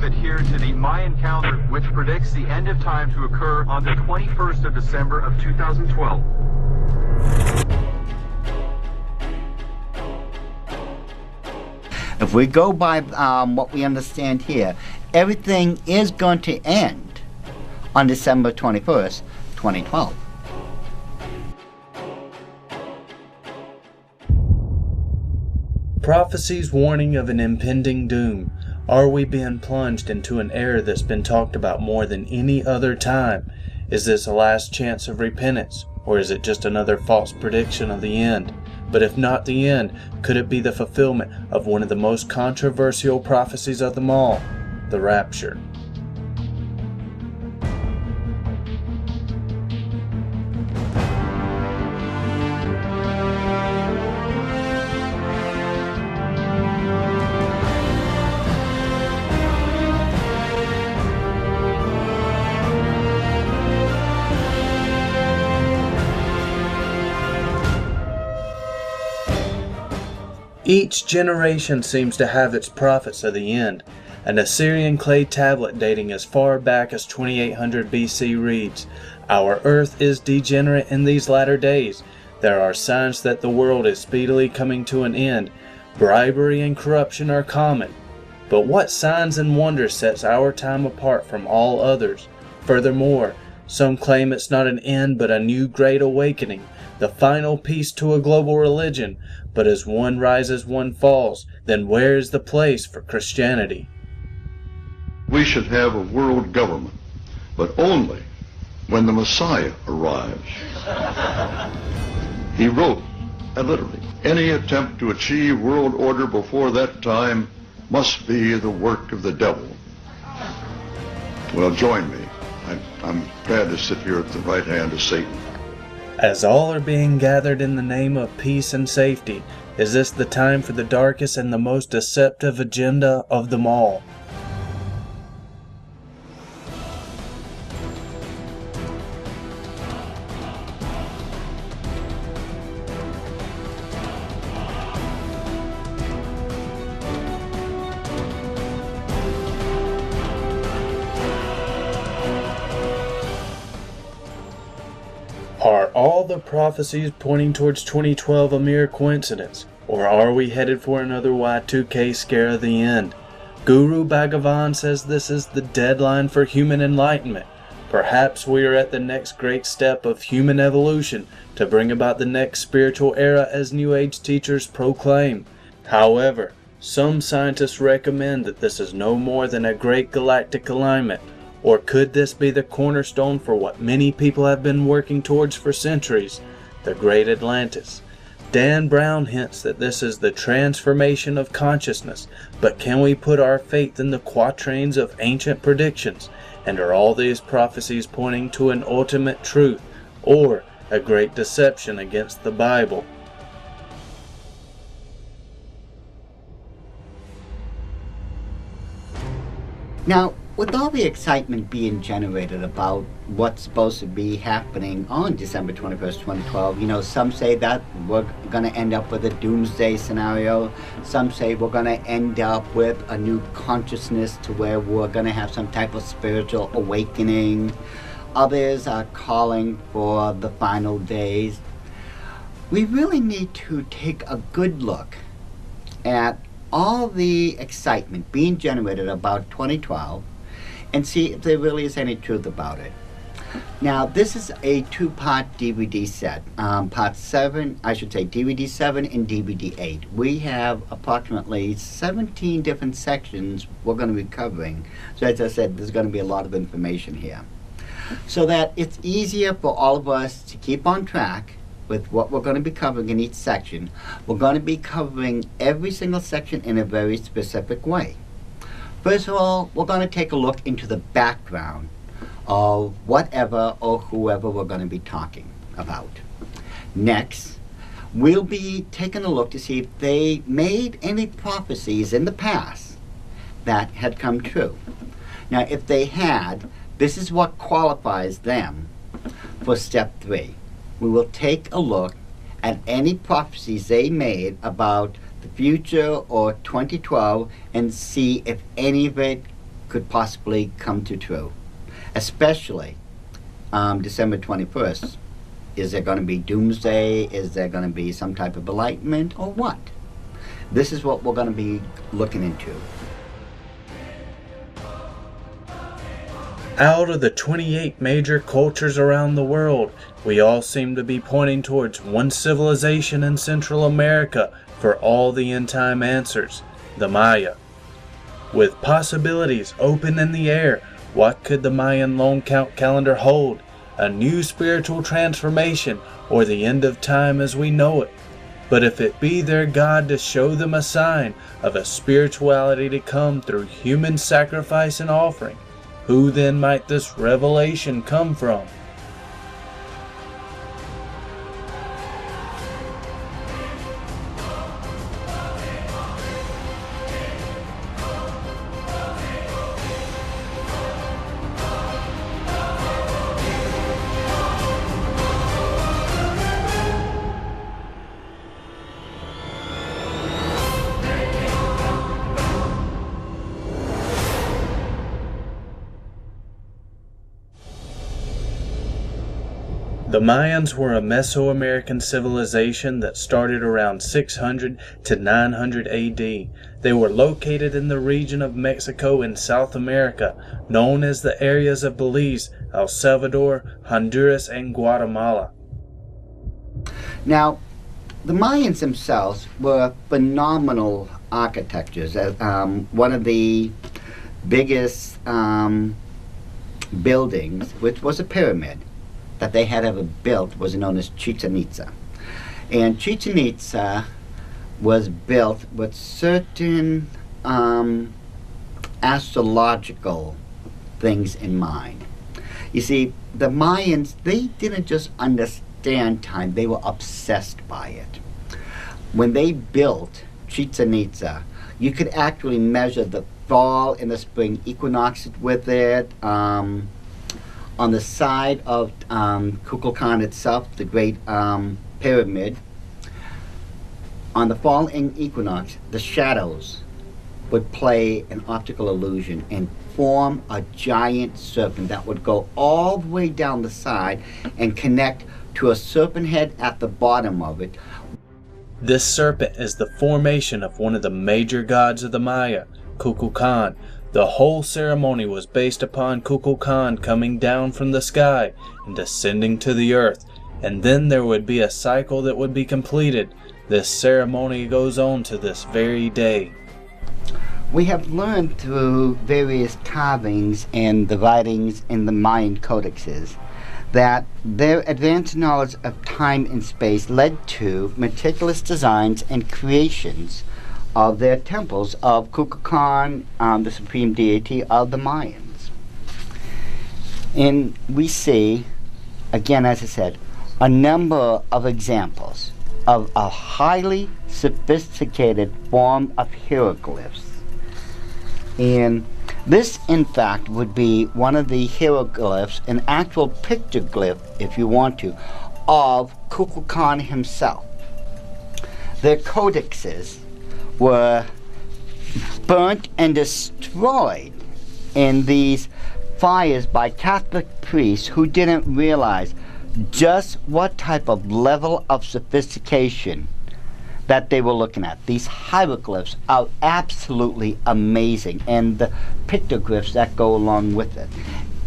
adhere to the Mayan calendar, which predicts the end of time to occur on the 21st of December of 2012. If we go by what we understand here, everything is going to end on December 21st, 2012. Prophecies warning of an impending doom. Are we being plunged into an era that's been talked about more than any other time? Is this a last chance of repentance, or is it just another false prediction of the end? But if not the end, could it be the fulfillment of one of the most controversial prophecies of them all, the rapture? Each generation seems to have its prophets of the end. An Assyrian clay tablet dating as far back as 2800 BC reads, "Our earth is degenerate in these latter days. There are signs that the world is speedily coming to an end. Bribery and corruption are common." But what signs and wonders sets our time apart from all others? Furthermore, some claim it's not an end but a new great awakening, the final piece to a global religion. But as one rises, one falls. Then where is the place for Christianity? We should have a world government, but only when the Messiah arrives. He wrote, and literally, any attempt to achieve world order before that time must be the work of the devil. Well, join me. I'm glad to sit here at the right hand of Satan. As all are being gathered in the name of peace and safety, is this the time for the darkest and the most deceptive agenda of them all? Are all the prophecies pointing towards 2012 a mere coincidence? Or are we headed for another Y2K scare of the end? Guru Bhagavan says this is the deadline for human enlightenment. Perhaps we are at the next great step of human evolution to bring about the next spiritual era as New Age teachers proclaim. However, some scientists recommend that this is no more than a great galactic alignment. Or could this be the cornerstone for what many people have been working towards for centuries, the Great Atlantis? Dan Brown hints that this is the transformation of consciousness, but can we put our faith in the quatrains of ancient predictions? And are all these prophecies pointing to an ultimate truth, or a great deception against the Bible? Now, with all the excitement being generated about what's supposed to be happening on December 21st, 2012, some say that we're going to end up with a doomsday scenario. Some say we're going to end up with a new consciousness to where we're going to have some type of spiritual awakening. Others are calling for the final days. We really need to take a good look at all the excitement being generated about 2012 and see if there really is any truth about it. Now, this is a two-part DVD set. Part 7, I should say DVD 7 and DVD 8. We have approximately 17 different sections we're going to be covering. So as I said, there's going to be a lot of information here. So that it's easier for all of us to keep on track with what we're going to be covering in each section. We're going to be covering every single section in a very specific way. First of all, we're going to take a look into the background of whatever or whoever we're going to be talking about. Next, we'll be taking a look to see if they made any prophecies in the past that had come true. Now, if they had, this is what qualifies them for step 3. We will take a look at any prophecies they made about the future or 2012 and see if any of it could possibly come to true, especially December 21st. Is there going to be doomsday? Is there going to be some type of enlightenment, or what? This is what we're going to be looking into. Out of the 28 major cultures around the world, we all seem to be pointing towards one civilization in Central America for all the end-time answers, the Maya. With possibilities open in the air, what could the Mayan lone count calendar hold? A new spiritual transformation, or the end of time as we know it? But if it be their God to show them a sign of a spirituality to come through human sacrifice and offering, who then might this revelation come from? The Mayans were a Mesoamerican civilization that started around 600 to 900 AD. They were located in the region of Mexico in South America, known as the areas of Belize, El Salvador, Honduras, and Guatemala. Now, the Mayans themselves were phenomenal architectures. One of the biggest buildings, which was a pyramid, that they had ever built was known as Chichen Itza. And Chichen Itza was built with certain astrological things in mind. You see, the Mayans, they didn't just understand time, they were obsessed by it. When they built Chichen Itza, you could actually measure the fall and the spring equinoxes with it. On the side of Kukulkan itself, the great pyramid, on the fall and equinox, the shadows would play an optical illusion and form a giant serpent that would go all the way down the side and connect to a serpent head at the bottom of it. This serpent is the formation of one of the major gods of the Maya, Kukulkan. The whole ceremony was based upon Kukulkan coming down from the sky and descending to the earth, and then there would be a cycle that would be completed. This ceremony goes on to this very day. We have learned through various carvings and the writings in the Mayan codexes that their advanced knowledge of time and space led to meticulous designs and creations of their temples of Kukulkan, the supreme deity of the Mayans. And we see, again, as I said, a number of examples of a highly sophisticated form of hieroglyphs. And this, in fact, would be one of the hieroglyphs, an actual pictoglyph, if you want to, of Kukulkan himself. Their codexes were burnt and destroyed in these fires by Catholic priests who didn't realize just what type of level of sophistication that they were looking at. These hieroglyphs are absolutely amazing, and the pictoglyphs that go along with it.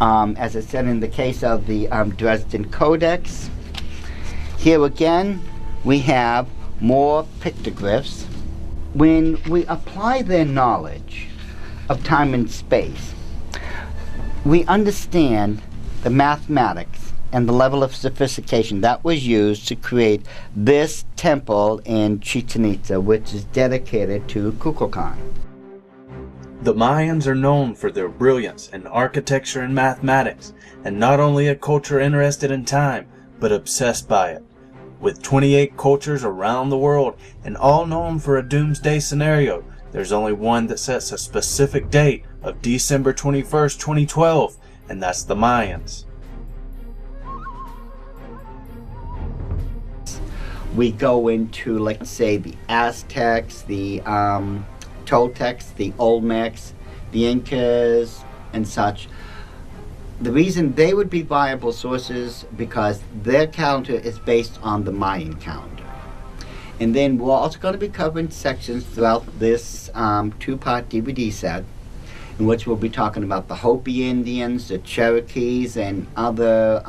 As I said, in the case of the Dresden Codex, here again we have more pictoglyphs. When we apply their knowledge of time and space, we understand the mathematics and the level of sophistication that was used to create this temple in Chichen Itza, which is dedicated to Kukulkan. The Mayans are known for their brilliance in architecture and mathematics, and not only a culture interested in time, but obsessed by it. With 28 cultures around the world, and all known for a doomsday scenario, there's only one that sets a specific date of December 21st, 2012, and that's the Mayans. We go into, let's say, the Aztecs, the Toltecs, the Olmecs, the Incas, and such. The reason they would be viable sources because their calendar is based on the Mayan calendar. And then we're also going to be covering sections throughout this two-part DVD set in which we'll be talking about the Hopi Indians, the Cherokees, and other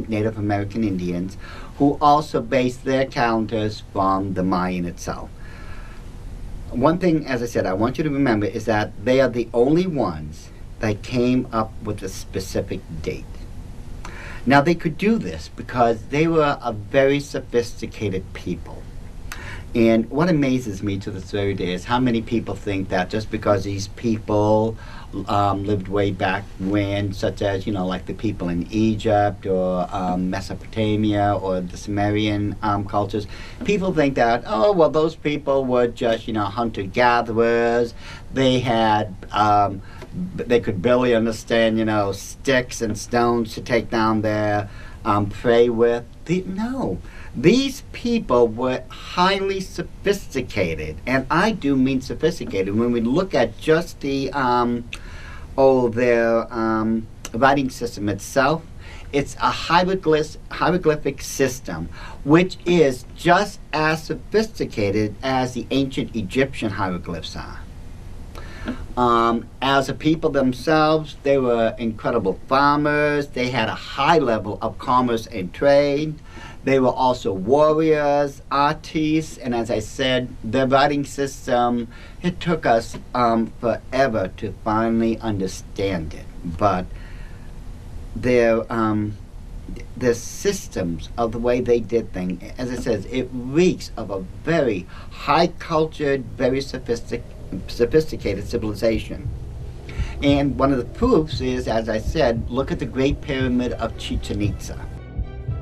Native American Indians who also base their calendars from the Mayan itself. One thing, as I said, I want you to remember is that they are the only ones that came up with a specific date. Now they could do this because they were a very sophisticated people. And what amazes me to this very day is how many people think that just because these people lived way back when, such as, like the people in Egypt or Mesopotamia or the Sumerian cultures, people think that, oh, well, those people were just, hunter-gatherers. They had, they could barely understand, sticks and stones to take down their prey with. No. These people were highly sophisticated, and I do mean sophisticated. When we look at just the their writing system itself, it's a hieroglyphic system, which is just as sophisticated as the ancient Egyptian hieroglyphs are. As a people themselves, they were incredible farmers. They had a high level of commerce and trade. They were also warriors, artists, and as I said, their writing system, it took us forever to finally understand it. But their systems of the way they did things, as it says, it reeks of a very high-cultured, very sophisticated civilization. And one of the proofs is, as I said, look at the Great Pyramid of Chichen Itza.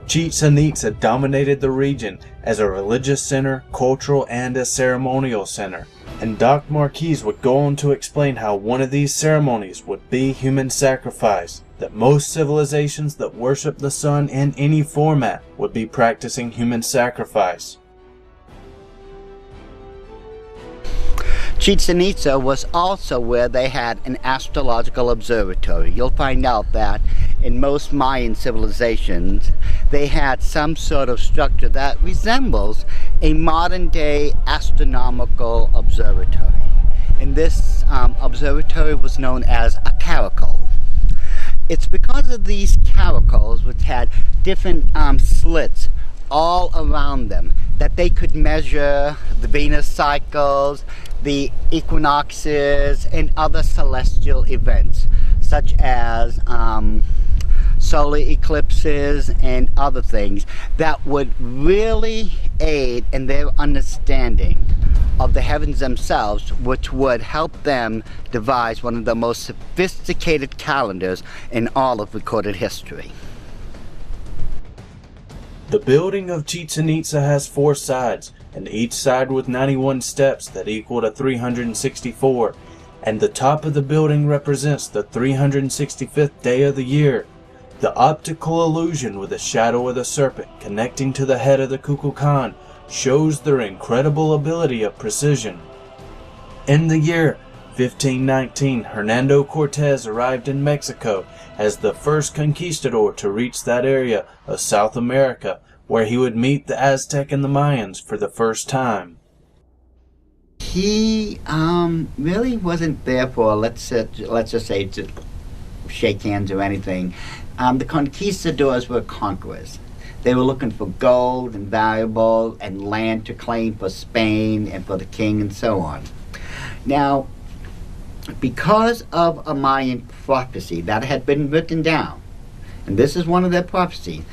Chichen Itza dominated the region as a religious center, cultural, and a ceremonial center. And Dr. Marquis would go on to explain how one of these ceremonies would be human sacrifice, that most civilizations that worship the sun in any format would be practicing human sacrifice. Chichen Itza was also where they had an astrological observatory. You'll find out that in most Mayan civilizations, they had some sort of structure that resembles a modern-day astronomical observatory. And this observatory was known as a caracal. It's because of these caracals, which had different slits all around them, that they could measure the Venus cycles, the equinoxes, and other celestial events, such as solar eclipses and other things that would really aid in their understanding of the heavens themselves, which would help them devise one of the most sophisticated calendars in all of recorded history. The building of Chichen Itza has 4 sides, and each side with 91 steps that equal to 364, and the top of the building represents the 365th day of the year. The optical illusion with the shadow of the serpent connecting to the head of the Kukulkan shows their incredible ability of precision. In the year 1519, Hernando Cortez arrived in Mexico as the first conquistador to reach that area of South America, where he would meet the Aztec and the Mayans for the first time. He really wasn't there for, let's just say, to shake hands or anything. The conquistadors were conquerors. They were looking for gold and valuable and land to claim for Spain and for the king and so on. Now, because of a Mayan prophecy that had been written down, and this is one of their prophecies,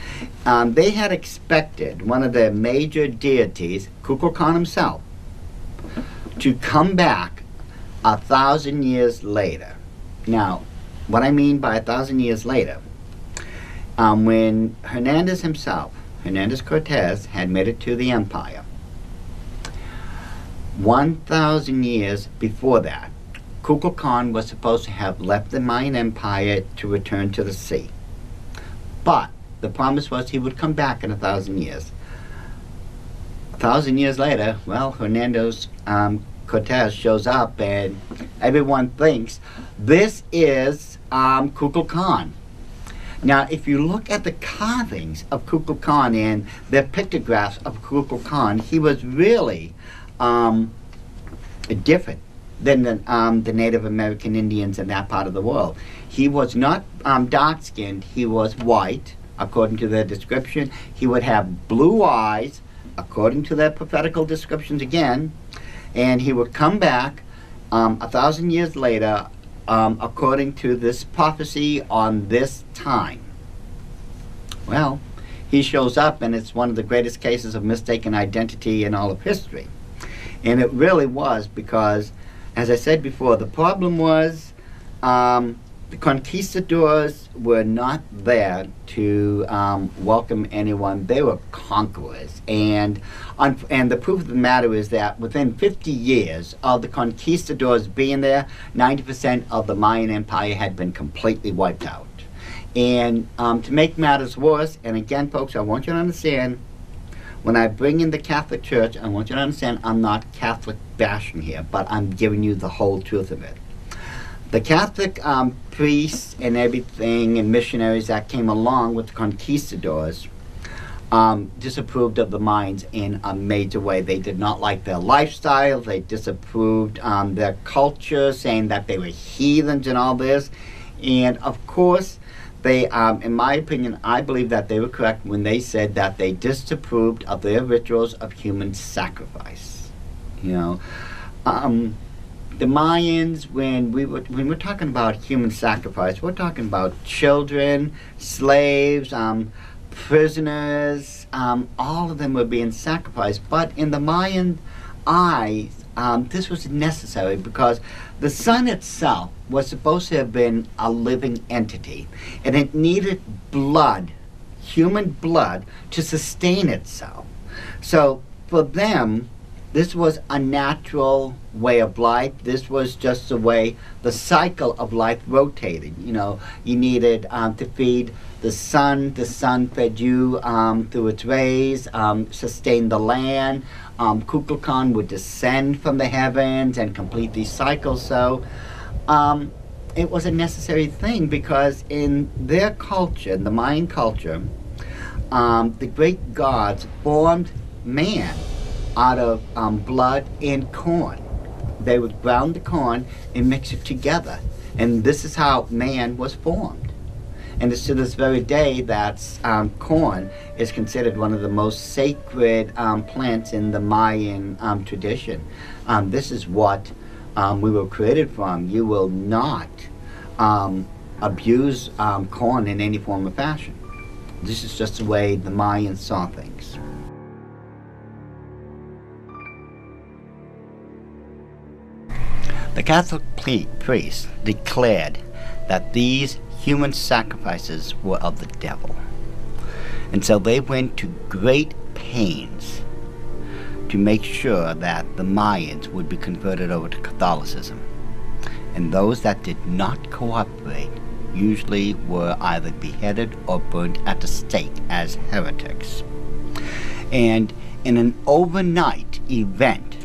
they had expected one of their major deities, Kukulkan himself, to come back 1,000 years later. Now, what I mean by 1,000 years later, when Hernandez himself, Hernandez Cortez, had made it to the empire, 1,000 years before that, Kukulkan was supposed to have left the Mayan Empire to return to the sea. But the promise was he would come back in 1,000 years. 1,000 years later, well, Hernandez Cortez shows up, and everyone thinks this is Kukulkan. Now, if you look at the carvings of Kukulkan and the pictographs of Kukulkan, he was really different than the Native American Indians in that part of the world. He was not dark-skinned, he was white, according to their description. He would have blue eyes, according to their prophetical descriptions again, and he would come back 1,000 years later, according to this prophecy on this time. Well, he shows up, and it's one of the greatest cases of mistaken identity in all of history. And it really was, because, as I said before, the problem was the conquistadors were not there to welcome anyone. They were conquerors. And the proof of the matter is that within 50 years of the conquistadors being there, 90% of the Mayan Empire had been completely wiped out. And to make matters worse, and again, folks, I want you to understand, when I bring in the Catholic Church, I want you to understand I'm not Catholic bashing here, but I'm giving you the whole truth of it. The Catholic priests and everything and missionaries that came along with the conquistadors disapproved of the Mayans in a major way. They did not like their lifestyle. They disapproved their culture, saying that they were heathens and all this. And of course, they, in my opinion, I believe that they were correct when they said that they disapproved of their rituals of human sacrifice. You know, the Mayans, when we're talking about human sacrifice, we're talking about children, slaves, prisoners. All of them were being sacrificed. But in the Mayan eyes, this was necessary because the sun itself was supposed to have been a living entity, and it needed blood, human blood, to sustain itself. So for them, this was a natural way of life. This was just the way the cycle of life rotated. You know, you needed to feed the sun. The sun fed you through its rays, sustained the land. Kukulkan would descend from the heavens and complete these cycles. So it was a necessary thing because in their culture, in the Mayan culture, the great gods formed man out of blood and corn. They would ground the corn and mix it together. And this is how man was formed. And it's to this very day that corn is considered one of the most sacred plants in the Mayan tradition. This is what we were created from. You will not abuse corn in any form or fashion. This is just the way the Mayans saw things. The Catholic priests declared that these human sacrifices were of the devil. And so they went to great pains to make sure that the Mayans would be converted over to Catholicism. And those that did not cooperate usually were either beheaded or burned at the stake as heretics. And in an overnight event,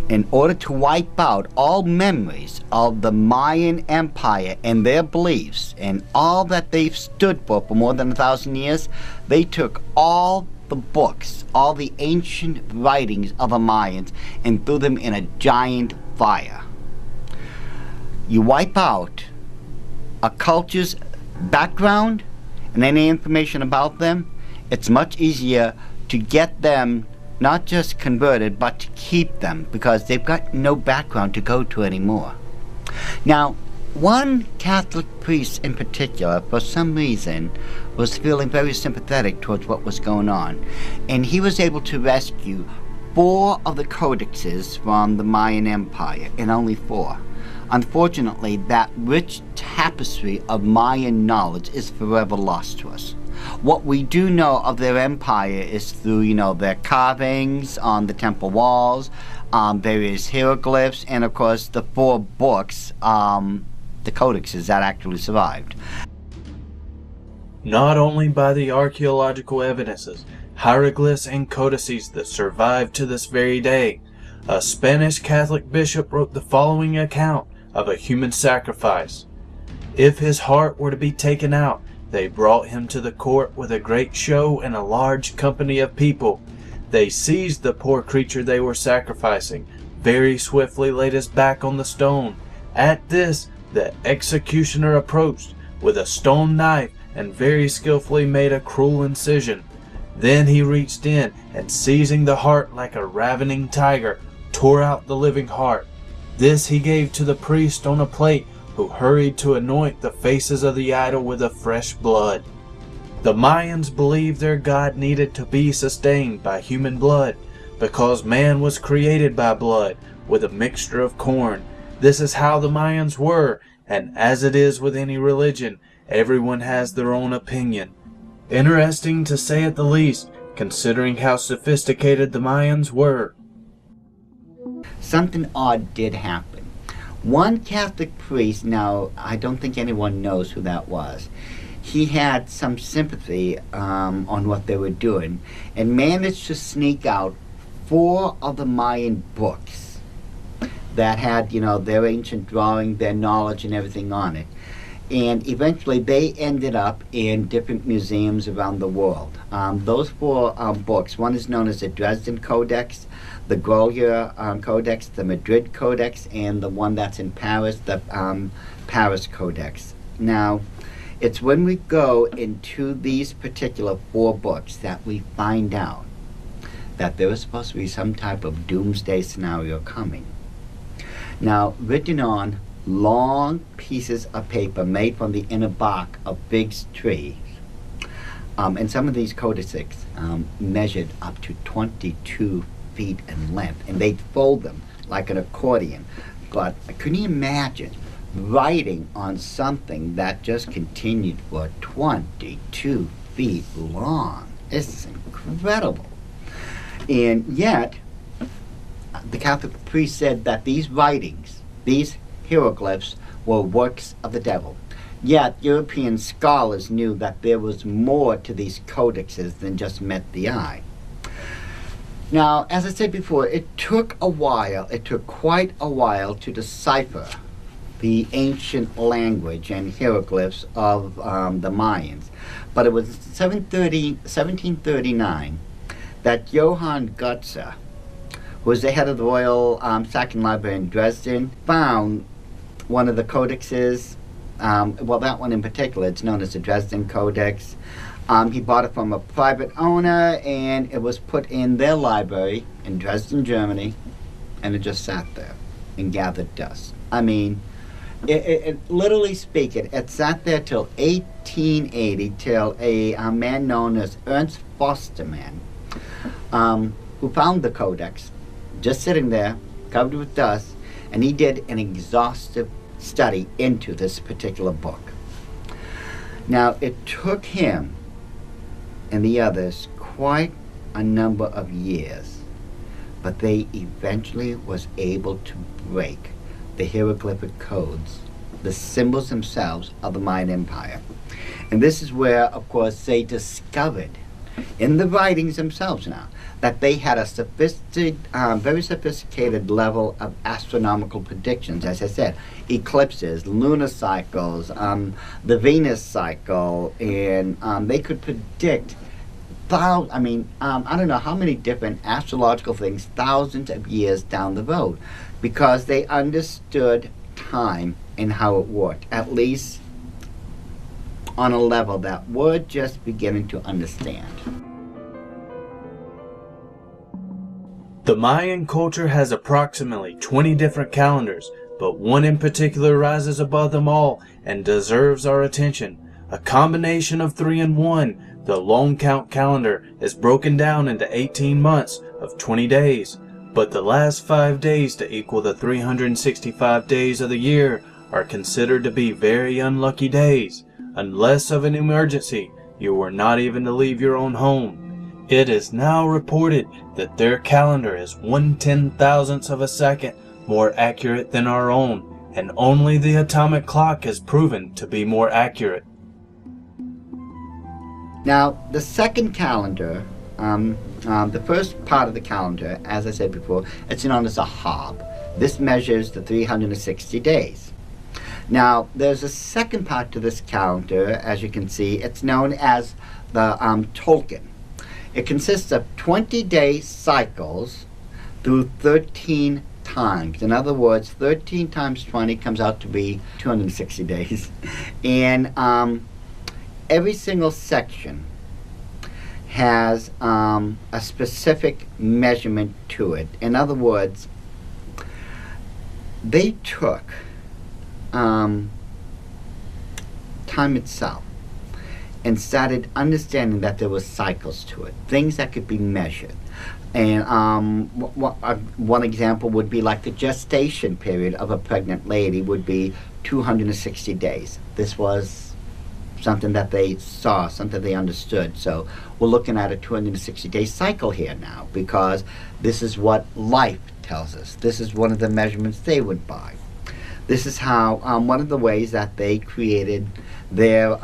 in order to wipe out all memories of the Mayan Empire and their beliefs and all that they've stood for more than 1,000 years, they took all the books, all the ancient writings of the Mayans, and threw them in a giant fire. You wipe out a culture's background and any information about them, it's much easier to get them not just converted, but to keep them, because they've got no background to go to anymore. Now, one Catholic priest in particular, for some reason, was feeling very sympathetic towards what was going on, and he was able to rescue 4 of the codexes from the Mayan Empire, and only 4. Unfortunately, that rich tapestry of Mayan knowledge is forever lost to us. What we do know of their empire is through, you know, their carvings on the temple walls, various hieroglyphs, and of course the 4 books, the codexes that actually survived. Not only by the archaeological evidences, hieroglyphs and codices that survive to this very day, a Spanish Catholic bishop wrote the following account of a human sacrifice. If his heart were to be taken out, they brought him to the court with a great show and a large company of people. They seized the poor creature they were sacrificing, very swiftly laid his back on the stone. At this, the executioner approached with a stone knife and very skillfully made a cruel incision. Then he reached in and, seizing the heart like a ravening tiger, tore out the living heart. This he gave to the priest on a plate, who hurried to anoint the faces of the idol with the fresh blood. The Mayans believed their god needed to be sustained by human blood, because man was created by blood, with a mixture of corn. This is how the Mayans were, and as it is with any religion, everyone has their own opinion. Interesting to say at the least, considering how sophisticated the Mayans were. Something odd did happen. One Catholic priest, now I don't think anyone knows who that was, he had some sympathy on what they were doing and managed to sneak out 4 of the Mayan books that had, their ancient drawing, their knowledge and everything on it. And eventually they ended up in different museums around the world. Those 4 books, one is known as the Dresden Codex, the Goya Codex, the Madrid Codex, and the one that's in Paris, the Paris Codex. Now, it's when we go into these particular 4 books that we find out that there was supposed to be some type of doomsday scenario coming. Now, written on long pieces of paper made from the inner bark of big trees. And some of these codices measured up to 22 feet in length, and they'd fold them like an accordion. But can you imagine writing on something that just continued for 22 feet long? It's incredible. And yet, the Catholic priest said that these writings, these hieroglyphs, were works of the devil. Yet European scholars knew that there was more to these codexes than just met the eye. Now, as I said before, it took quite a while to decipher the ancient language and hieroglyphs of the Mayans. But it was 1739 that Johann Gutzer, who was the head of the Royal Saxon Library in Dresden, found one of the codexes. Well, that one in particular, it's known as the Dresden Codex. He bought it from a private owner, and it was put in their library in Dresden, Germany, and it just sat there and gathered dust. I mean, it literally speaking, it sat there till 1880, till a man known as Ernst Forstermann, who found the codex, just sitting there, covered with dust, and he did an exhaustive study into this particular book. Now, it took him and the others quite a number of years, but they eventually was able to break the hieroglyphic codes, the symbols themselves of the Mayan Empire. And this is where, of course, they discovered in the writings themselves now that they had a very sophisticated level of astronomical predictions. As I said, eclipses, lunar cycles, the Venus cycle, and they could predict I don't know how many different astrological things thousands of years down the road, because they understood time and how it worked, at least on a level that we're just beginning to understand. The Mayan culture has approximately 20 different calendars, but one in particular rises above them all and deserves our attention. A combination of 3 in 1, the long count calendar is broken down into 18 months of 20 days, but the last 5 days to equal the 365 days of the year are considered to be very unlucky days. Unless of an emergency, you were not even to leave your own home. It is now reported that their calendar is 1/10,000th of a second more accurate than our own, and only the atomic clock is proven to be more accurate. Now, the second calendar The first part of the calendar, as I said before, it's known as a Hob. This measures the 360 days. Now, there's a second part to this calendar, as you can see. It's known as the Tolkien. It consists of 20-day cycles through 13 times. In other words, 13 times 20 comes out to be 260 days. And every single section has a specific measurement to it. In other words, they took time itself and started understanding that there were cycles to it, things that could be measured. And one example would be like the gestation period of a pregnant lady would be 260 days. This was something that they saw, something they understood. So we're looking at a 260-day cycle here now, because this is what life tells us. This is one of the measurements they went by. This is how one of the ways that they created their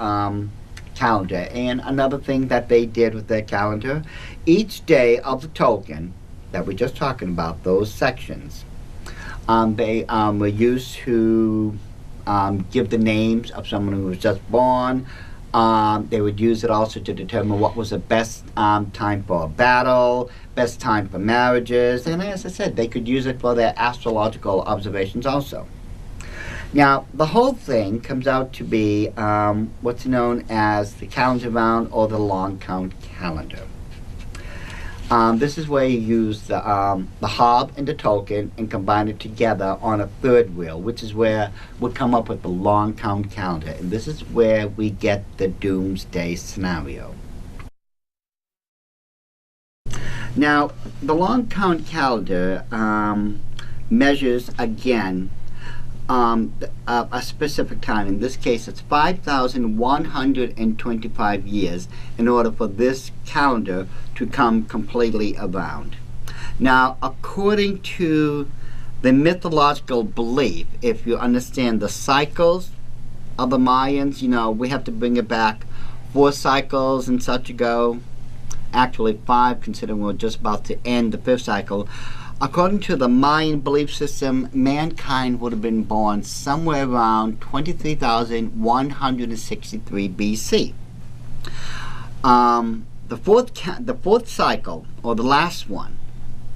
calendar. And another thing that they did with their calendar, each day of the Tolkien that we're just talking about, those sections, they were used to give the names of someone who was just born. They would use it also to determine what was the best time for a battle, best time for marriages, and as I said, they could use it for their astrological observations also. Now, the whole thing comes out to be what's known as the calendar round or the long count calendar. This is where you use the Hob and the Tolkien and combine it together on a third wheel, which is where we come up with the long count calendar. And this is where we get the doomsday scenario. Now, the long count calendar measures, again, a specific time. In this case, it's 5,125 years in order for this calendar to come completely around. Now, according to the mythological belief, if you understand the cycles of the Mayans, you know, we have to bring it back 4 cycles and such ago. Actually 5, considering we're just about to end the 5th cycle. According to the Mayan belief system, mankind would have been born somewhere around 23,163 BC. The fourth cycle, or the last one,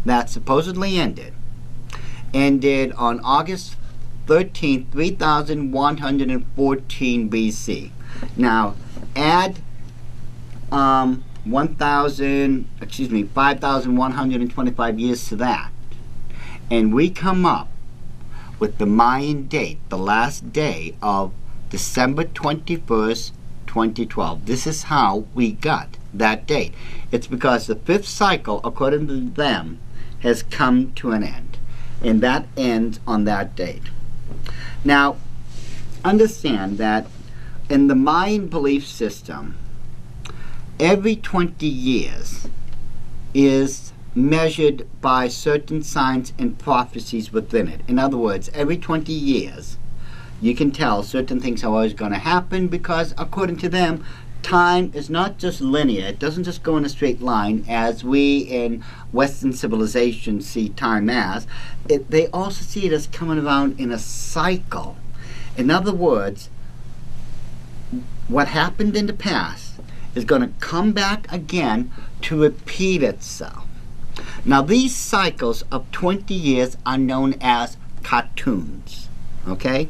that supposedly ended on August 13, 3114 BC. Now, add 5,125 years to that, and we come up with the Mayan date, the last day of December 21st, 2012. This is how we got that date. It's because the 5th cycle, according to them, has come to an end, and that ends on that date. Now, understand that in the Mayan belief system, every 20 years is measured by certain signs and prophecies within it. In other words, every 20 years you can tell certain things are always going to happen, because according to them, time is not just linear. It doesn't just go in a straight line as we in Western civilization see time as. They also see it as coming around in a cycle. In other words, what happened in the past is going to come back again to repeat itself. Now, these cycles of 20 years are known as cartoons, okay?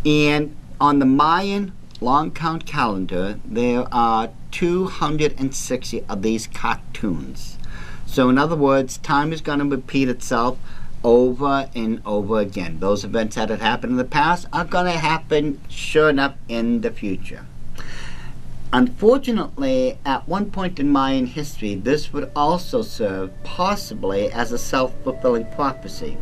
And on the Mayan long count calendar, there are 260 of these cartoons. So in other words, time is going to repeat itself over and over again. Those events that had happened in the past are going to happen, sure enough, in the future. Unfortunately, at one point in Mayan history, this would also serve possibly as a self-fulfilling prophecy.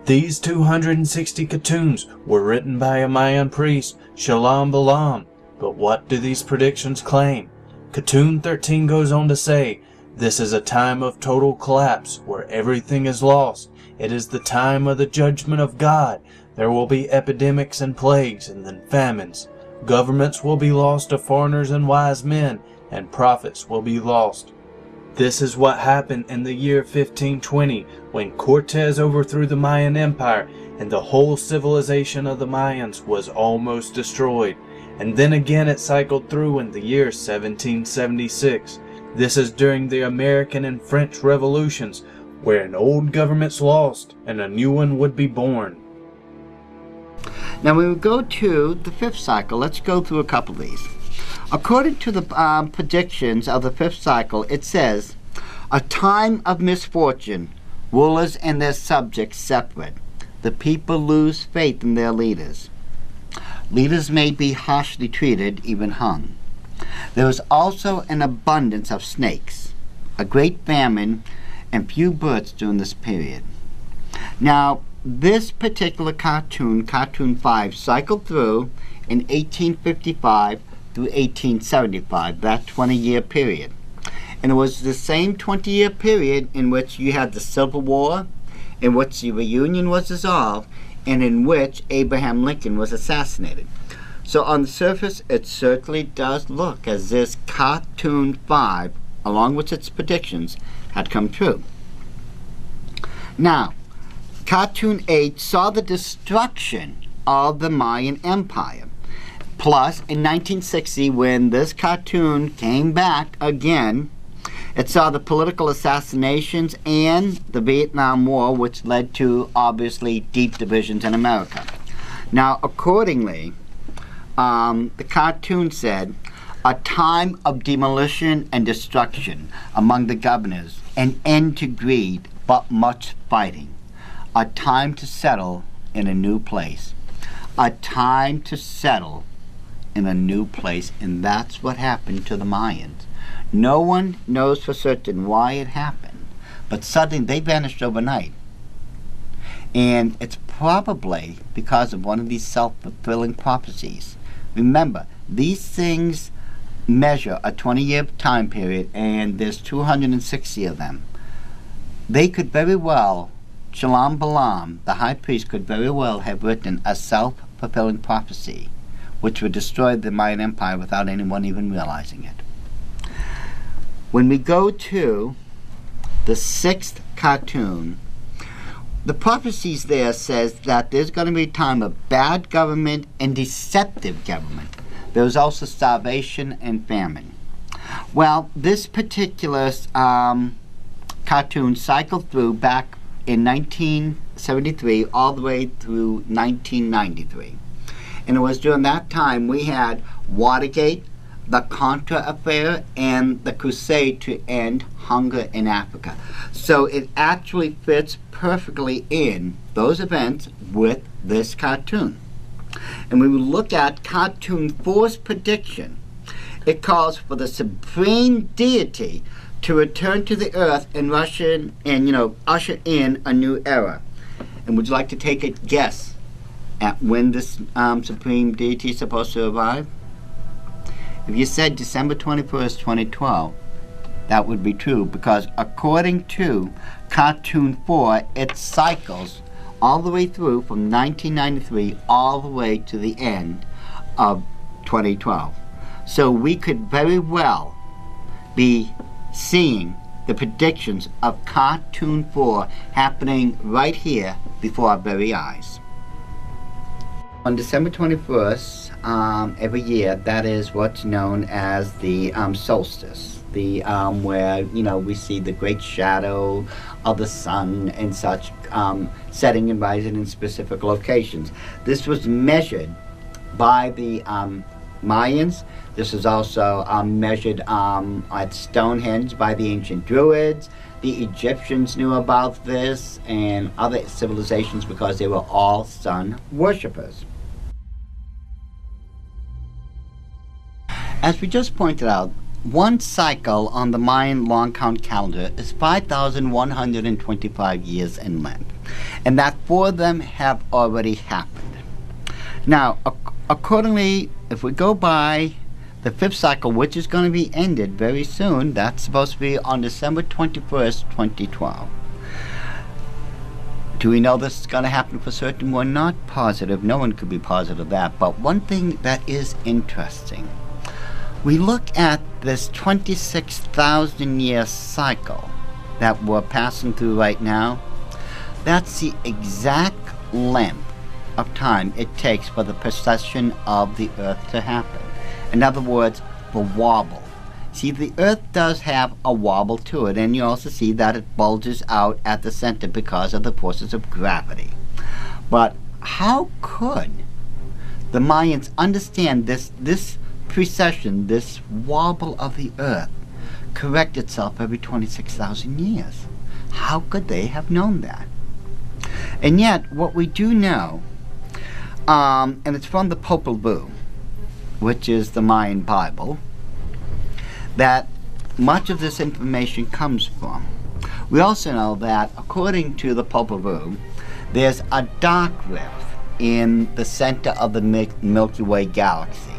These 260 cartoons were written by a Mayan priest, Shalom Balaam. But what do these predictions claim? Cartoon 13 goes on to say, "This is a time of total collapse where everything is lost. It is the time of the judgment of God. There will be epidemics and plagues and then famines. Governments will be lost to foreigners and wise men, and prophets will be lost." This is what happened in the year 1520 when Cortez overthrew the Mayan Empire and the whole civilization of the Mayans was almost destroyed. And then again it cycled through in the year 1776. This is during the American and French revolutions, where an old government's lost and a new one would be born. Now when we go to the fifth cycle, let's go through a couple of these. According to the predictions of the fifth cycle, it says, a time of misfortune, rulers and their subjects separate. The people lose faith in their leaders. Leaders may be harshly treated, even hung. There is also an abundance of snakes, a great famine, and few birds during this period. Now, this particular cartoon, Cartoon 5, cycled through in 1855 through 1875, that 20-year period. And it was the same 20-year period in which you had the Civil War, in which the Union was dissolved, and in which Abraham Lincoln was assassinated. So on the surface, it certainly does look as this Cartoon 5, along with its predictions, had come true. Now, Cartoon 8 saw the destruction of the Mayan Empire. Plus, in 1960, when this cartoon came back again, it saw the political assassinations and the Vietnam War, which led to, obviously, deep divisions in America. Now, accordingly, the cartoon said, a time of demolition and destruction among the governors, an end to greed, but much fighting. A time to settle in a new place. A time to settle in a new place. And that's what happened to the Mayans. No one knows for certain why it happened, but suddenly they vanished overnight. And it's probably because of one of these self-fulfilling prophecies. Remember, these things measure a 20-year time period, and there's 260 of them. They could very well, Shalom Balaam, the high priest, could very well have written a self-fulfilling prophecy which would destroy the Mayan Empire without anyone even realizing it. When we go to the sixth cartoon, the prophecies there says that there's going to be a time of bad government and deceptive government. There's also starvation and famine. Well, this particular cartoon cycled through back in 1973 all the way through 1993. And it was during that time we had Watergate, the Contra affair, and the crusade to end hunger in Africa. So it actually fits perfectly in those events with this cartoon. And when we look at Cartoon 4's prediction, it calls for the supreme deity to return to the earth and usher in a new era. And would you like to take a guess at when this supreme deity is supposed to arrive? If you said December 21st, 2012, that would be true, because according to Cartoon 4, it cycles all the way through from 1993 all the way to the end of 2012. So we could very well be seeing the predictions of Cartoon 4 happening right here before our very eyes. On December 21st, every year, that is what's known as the solstice, where we see the great shadow of the sun and such setting and rising in specific locations. This was measured by the Mayans. This is also measured at Stonehenge by the ancient Druids. The Egyptians knew about this, and other civilizations, because they were all sun worshippers. As we just pointed out, one cycle on the Mayan long count calendar is 5,125 years in length, and that 4 of them have already happened. Now, accordingly, if we go by the 5th cycle, which is going to be ended very soon, that's supposed to be on December 21st, 2012. Do we know this is going to happen for certain? We're not positive. No one could be positive of that. But one thing that is interesting, we look at this 26,000 year cycle that we're passing through right now. That's the exact length of time it takes for the precession of the Earth to happen. In other words, the wobble. See, the Earth does have a wobble to it, and you also see that it bulges out at the center because of the forces of gravity. But how could the Mayans understand this precession, this wobble of the Earth, correct itself every 26,000 years? How could they have known that? And yet, what we do know, and it's from the Popol Vuh, which is the Mayan Bible, that much of this information comes from. We also know that, according to the Popol Vuh, there's a dark rift in the center of the Milky Way galaxy.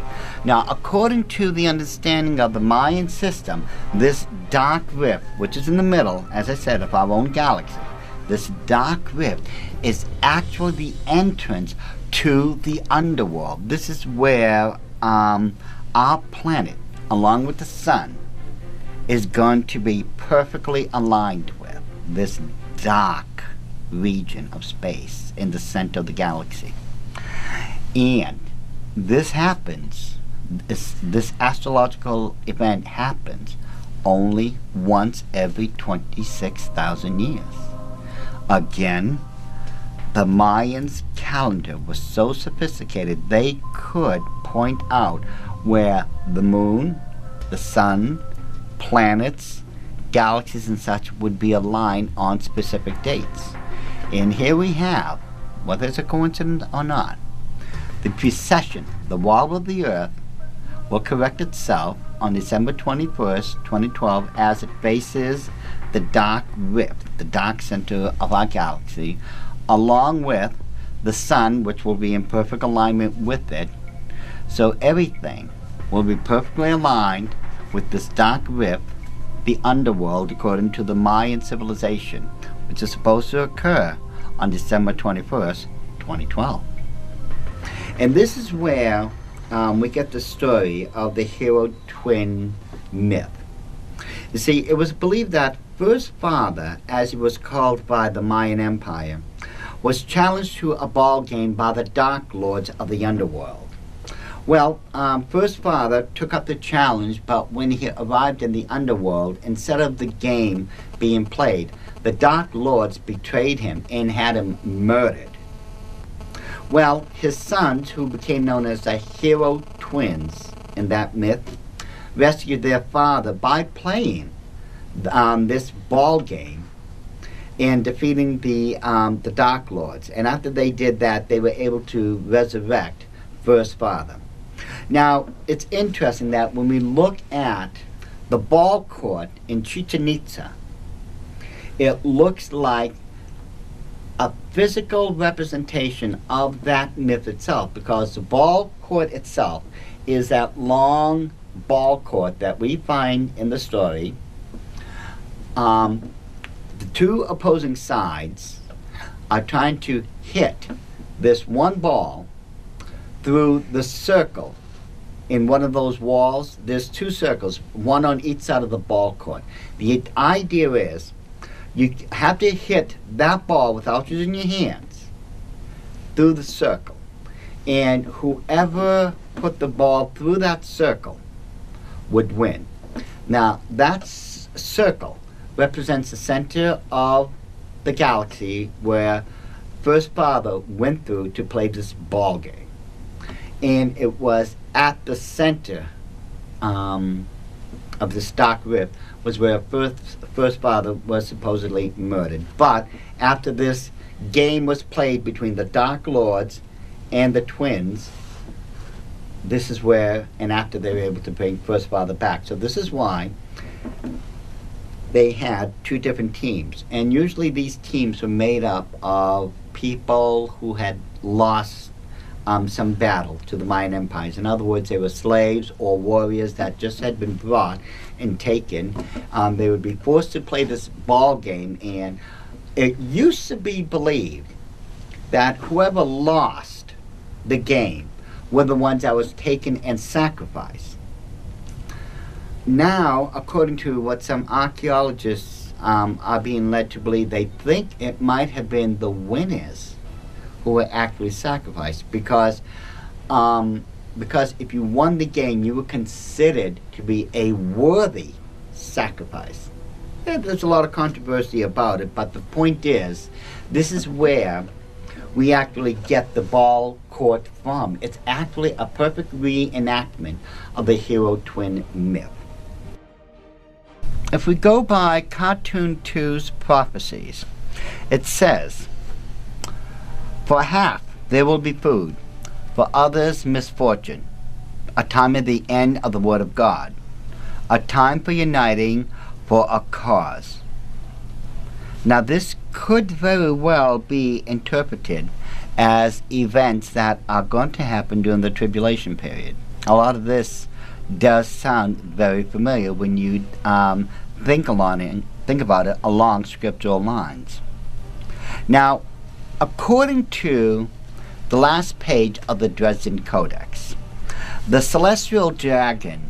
Now, according to the understanding of the Mayan system, this dark rift, which is in the middle, as I said, of our own galaxy, this dark rift is actually the entrance to the underworld. This is where our planet, along with the sun, is going to be perfectly aligned with this dark region of space in the center of the galaxy. And this happens, this astrological event happens only once every 26,000 years. Again, the Mayans' calendar was so sophisticated they could point out where the moon, the sun, planets, galaxies and such would be aligned on specific dates. And here we have, whether it's a coincidence or not, the precession, the wobble of the Earth, will correct itself on December 21st, 2012, as it faces the dark rift, the dark center of our galaxy, along with the sun, which will be in perfect alignment with it. So everything will be perfectly aligned with this dark rift, the underworld, according to the Mayan civilization, which is supposed to occur on December 21st, 2012. And this is where we get the story of the hero twin myth. You see, it was believed that First Father, as he was called by the Mayan Empire, was challenged to a ball game by the Dark Lords of the underworld. Well, First Father took up the challenge, but when he arrived in the underworld, instead of the game being played, the Dark Lords betrayed him and had him murdered. Well, his sons, who became known as the hero twins in that myth, rescued their father by playing this ball game and defeating the Dark Lords. And after they did that, they were able to resurrect First Father. Now, it's interesting that when we look at the ball court in Chichen Itza, it looks like a physical representation of that myth itself, because the ball court itself is that long ball court that we find in the story. The two opposing sides are trying to hit this one ball through the circle in one of those walls. There's two circles, one on each side of the ball court. The idea is you have to hit that ball without using your hands through the circle. And whoever put the ball through that circle would win. Now, that circle represents the center of the galaxy where First Father went through to play this ball game. And it was at the center of this dark rift was where First Father was supposedly murdered. But after this game was played between the Dark Lords and the twins, this is where, and after they were able to bring First Father back. So this is why they had two different teams. And usually these teams were made up of people who had lost some battle to the Mayan empires. In other words, they were slaves or warriors that just had been brought and taken. They would be forced to play this ball game, and it used to be believed that whoever lost the game were the ones that was taken and sacrificed Now, according to what some archaeologists are being led to believe, they think it might have been the winners who were actually sacrificed, because if you won the game, you were considered to be a worthy sacrifice. Yeah, there's a lot of controversy about it, but the point is, this is where we actually get the ball court from. It's actually a perfect reenactment of the hero twin myth. If we go by Cartoon 2's prophecies, it says, "For half there will be food, for others misfortune, a time of the end of the Word of God, a time for uniting for a cause." Now this could very well be interpreted as events that are going to happen during the tribulation period. A lot of this does sound very familiar when you think about it along scriptural lines. Now, according to the last page of the Dresden Codex, the celestial dragon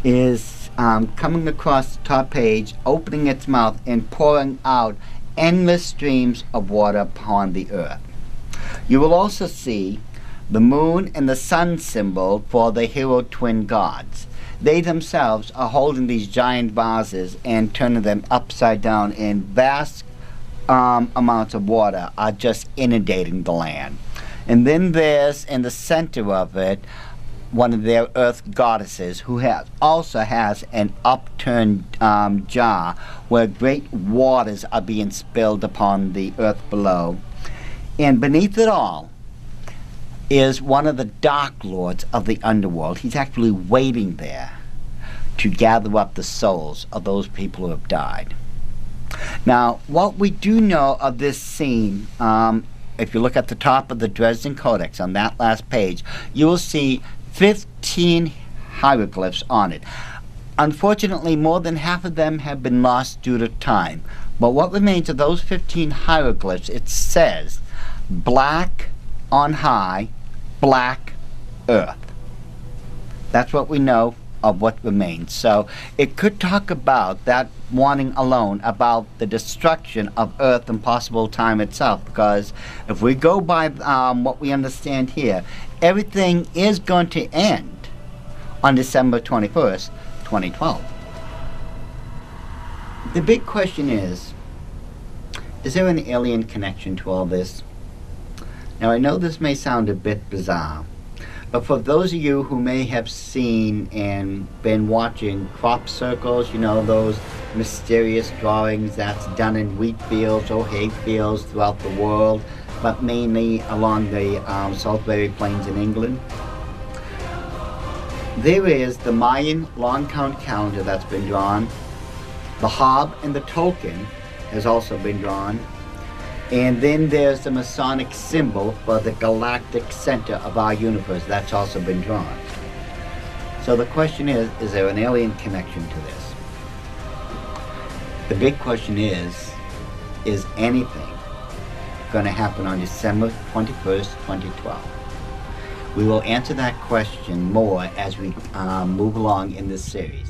is coming across the top page, opening its mouth and pouring out endless streams of water upon the earth. You will also see the moon and the sun symbol for the hero twin gods. They themselves are holding these giant vases and turning them upside down, and vast amounts of water are just inundating the land. And then there's, in the center of it, one of their earth goddesses who also has an upturned jar where great waters are being spilled upon the earth below. And beneath it all is one of the Dark Lords of the underworld. He's actually waiting there to gather up the souls of those people who have died. Now, what we do know of this scene, if you look at the top of the Dresden Codex on that last page, you will see 15 hieroglyphs on it. Unfortunately, more than half of them have been lost due to time. But what remains of those 15 hieroglyphs, it says, "Black on high, black earth." That's what we know of what remains. So it could talk about that warning alone about the destruction of earth and possible time itself, because if we go by what we understand here, everything is going to end on December 21st, 2012. The big question is there an alien connection to all this? Now, I know this may sound a bit bizarre, but for those of you who may have seen and been watching crop circles, you know, those mysterious drawings that's done in wheat fields or hay fields throughout the world, but mainly along the Salisbury Plains in England, there is the Mayan long count calendar that's been drawn. The Hob and the Tolkien has also been drawn. And then there's the Masonic symbol for the galactic center of our universe. That's also been drawn. So the question is there an alien connection to this? The big question is anything going to happen on December 21st, 2012? We will answer that question more as we move along in this series.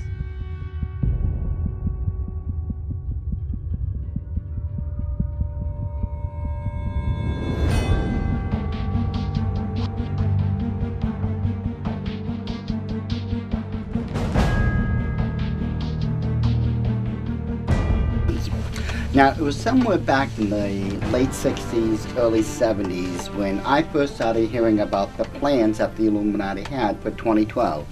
Now, it was somewhere back in the late 60s, early 70s when I first started hearing about the plans that the Illuminati had for 2012.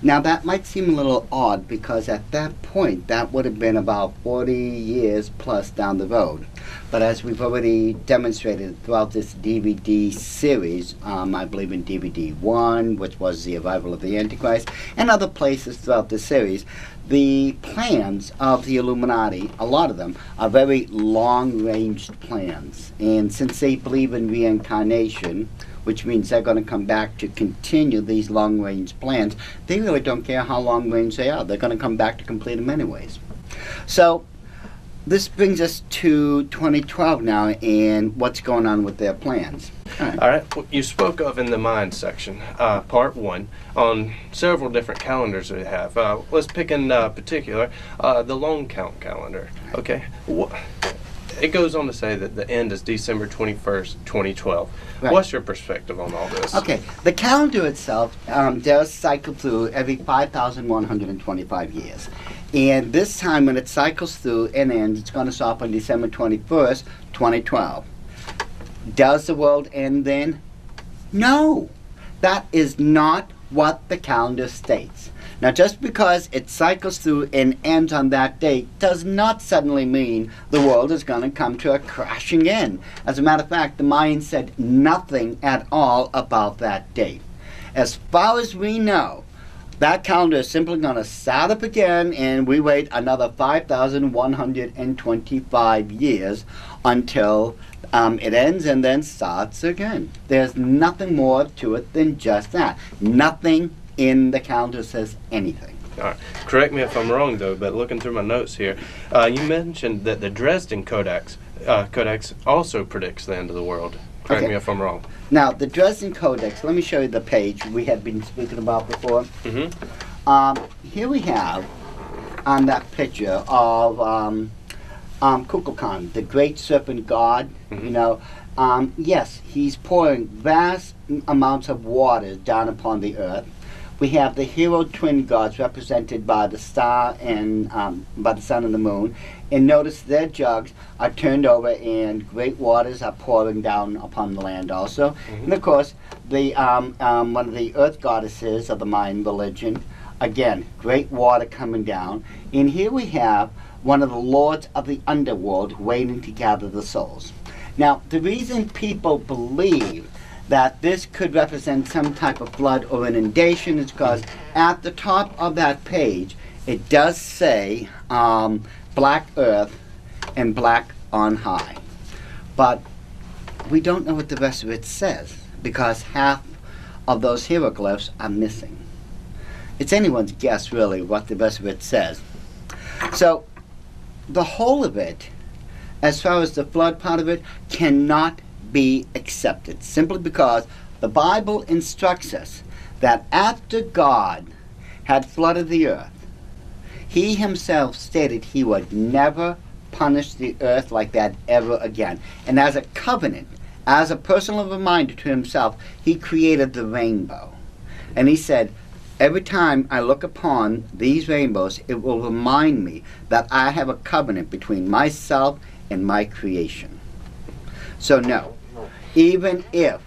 Now, that might seem a little odd because at that point, that would have been about 40 years plus down the road. But as we've already demonstrated throughout this DVD series, I believe in DVD 1, which was the arrival of the Antichrist, and other places throughout the series, the plans of the Illuminati, a lot of them, are very long-ranged plans. And since they believe in reincarnation, which means they're going to come back to continue these long-range plans, they really don't care how long-range they are. They're going to come back to complete them anyways. So, this brings us to 2012 now and what's going on with their plans. All right. Well, you spoke of in the Mind section, part 1, on several different calendars we have. Let's pick in particular the long count calendar. Okay. It goes on to say that the end is December 21st, 2012. Right. What's your perspective on all this? Okay, the calendar itself does cycle through every 5,125 years. And this time when it cycles through and ends, it's going to stop on December 21st, 2012. Does the world end then? No. That is not what the calendar states. Now, just because it cycles through and ends on that date does not suddenly mean the world is going to come to a crashing end. As a matter of fact, the Mayans said nothing at all about that date. As far as we know, that calendar is simply going to start up again, and we wait another 5,125 years until it ends and then starts again. There's nothing more to it than just that. Nothing in the calendar says anything. All right. Correct me if I'm wrong, though, but looking through my notes here, you mentioned that the Dresden Codex also predicts the end of the world. Correct me if I'm wrong. Now, the Dresden Codex, let me show you the page we had been speaking about before. Here we have on that picture of Kukulkan, the great serpent god. You know, yes, he's pouring vast amounts of water down upon the earth. We have the hero twin gods represented by the star and by the sun and the moon. And notice their jugs are turned over and great waters are pouring down upon the land also. And of course, the one of the earth goddesses of the Mayan religion, again, great water coming down. And here we have one of the lords of the underworld waiting to gather the souls. Now, the reason people believe that this could represent some type of flood or inundation is because at the top of that page it does say black earth and black on high, but we don't know what the rest of it says because half of those hieroglyphs are missing. It's anyone's guess really what the rest of it says. So the whole of it, as far as the flood part of it, cannot be accepted simply because the Bible instructs us that after God had flooded the earth, he himself stated he would never punish the earth like that ever again. And as a covenant, as a personal reminder to himself, he created the rainbow. And he said, every time I look upon these rainbows, it will remind me that I have a covenant between myself and my creation. So no, even if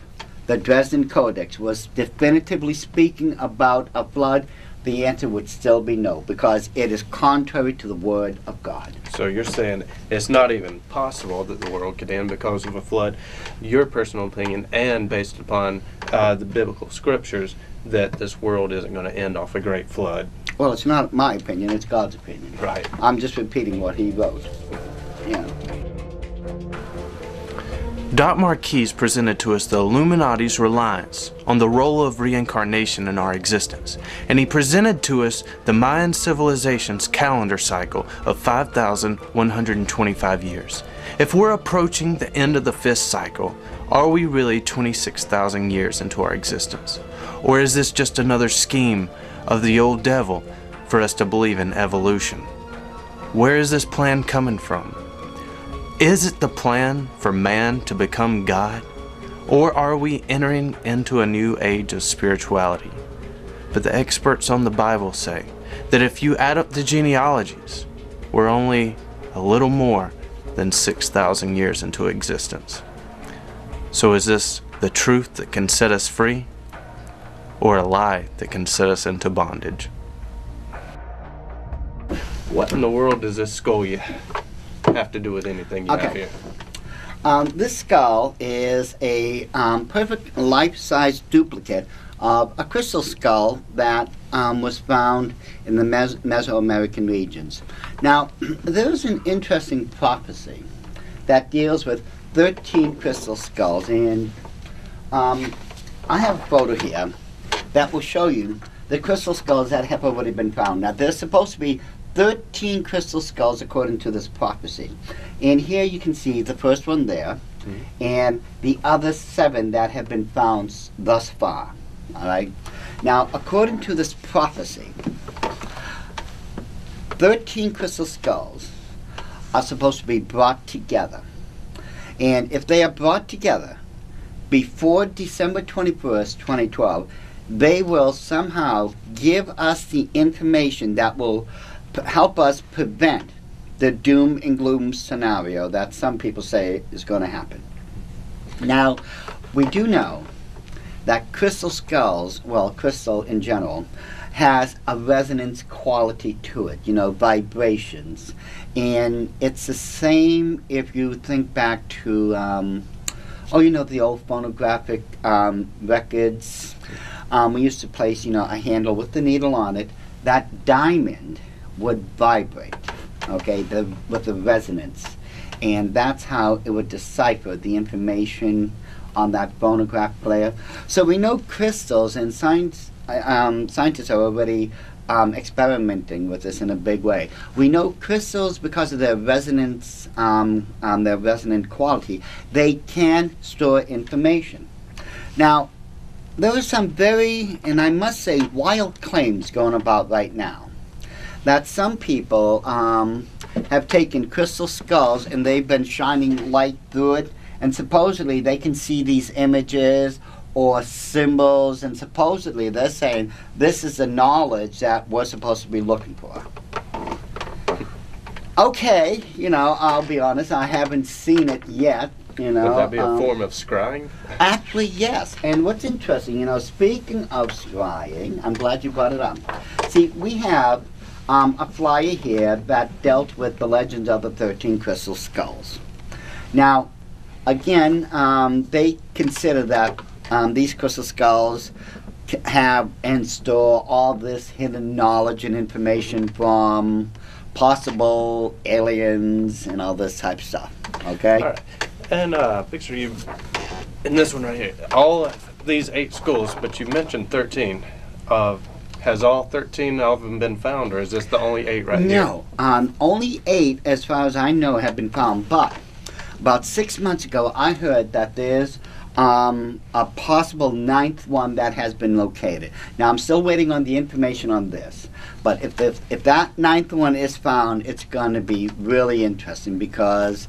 the Dresden Codex was definitively speaking about a flood, the answer would still be no, because it is contrary to the Word of God. So you're saying it's not even possible that the world could end because of a flood. Your personal opinion, and based upon the biblical scriptures, that this world isn't going to end off a great flood. Well, it's not my opinion, it's God's opinion. Right. I'm just repeating what he wrote. Yeah. Doc Marquis presented to us the Illuminati's reliance on the role of reincarnation in our existence, and he presented to us the Mayan civilization's calendar cycle of 5,125 years. If we're approaching the end of the 5th cycle, are we really 26,000 years into our existence? Or is this just another scheme of the old devil for us to believe in evolution? Where is this plan coming from? Is it the plan for man to become God? Or are we entering into a new age of spirituality? But the experts on the Bible say that if you add up the genealogies, we're only a little more than 6,000 years into existence. So is this the truth that can set us free, or a lie that can set us into bondage? What in the world does this skull you have to do with anything you have here? This skull is a perfect life-size duplicate of a crystal skull that was found in the Mesoamerican regions. Now, there's an interesting prophecy that deals with 13 crystal skulls, and I have a photo here that will show you the crystal skulls that have already been found. Now, there's supposed to be 13 crystal skulls according to this prophecy. And here you can see the first one there, and the other 7 that have been found thus far. All right. Now, according to this prophecy, 13 crystal skulls are supposed to be brought together. And if they are brought together before December 21st, 2012, they will somehow give us the information that will help us prevent the doom and gloom scenario that some people say is going to happen. Now, we do know that crystal skulls, well, crystal in general, has a resonance quality to it, vibrations. And it's the same if you think back to, the old phonographic records. We used to place, a handle with the needle on it. That diamond would vibrate, okay, with the resonance. And that's how it would decipher the information on that phonograph player. So we know crystals, and scientists are already experimenting with this in a big way. We know crystals, because of their resonance, their resonant quality, they can store information. Now, there are some very, and I must say, wild claims going about right now, that some people have taken crystal skulls and they've been shining light through it, and supposedly they can see these images or symbols, and supposedly they're saying this is the knowledge that we're supposed to be looking for. Okay, I'll be honest, I haven't seen it yet. Would that be a form of scrying? Actually, yes. And what's interesting, speaking of scrying, I'm glad you brought it up. See, we have a flyer here that dealt with the legends of the 13 crystal skulls. Now, again, they consider that these crystal skulls have and store all this hidden knowledge and information from possible aliens and all this type of stuff. Okay? All right. And picture you in this one right here. All of these 8 schools, but you mentioned 13. Has all 13 of them been found, or is this the only 8 right here? No. Only 8, as far as I know, have been found. But about 6 months ago, I heard that there's a possible 9th one that has been located. Now, I'm still waiting on the information on this. But if that 9th one is found, it's going to be really interesting, because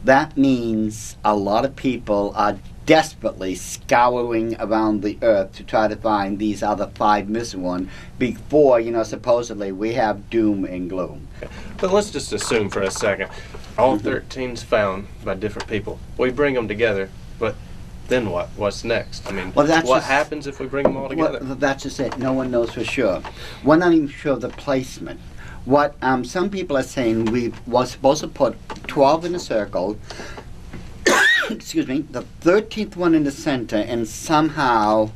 that means a lot of people are desperately scouring around the earth to try to find these other 5 missing ones before, supposedly we have doom and gloom. Okay. But let's just assume for a second, all 13's found by different people. We bring them together, but then what? What's next? I mean, what happens if we bring them all together? Well, that's just it. No one knows for sure. We're not even sure of the placement. What some people are saying, we were supposed to put 12 in a circle, excuse me, the 13th one in the center, and somehow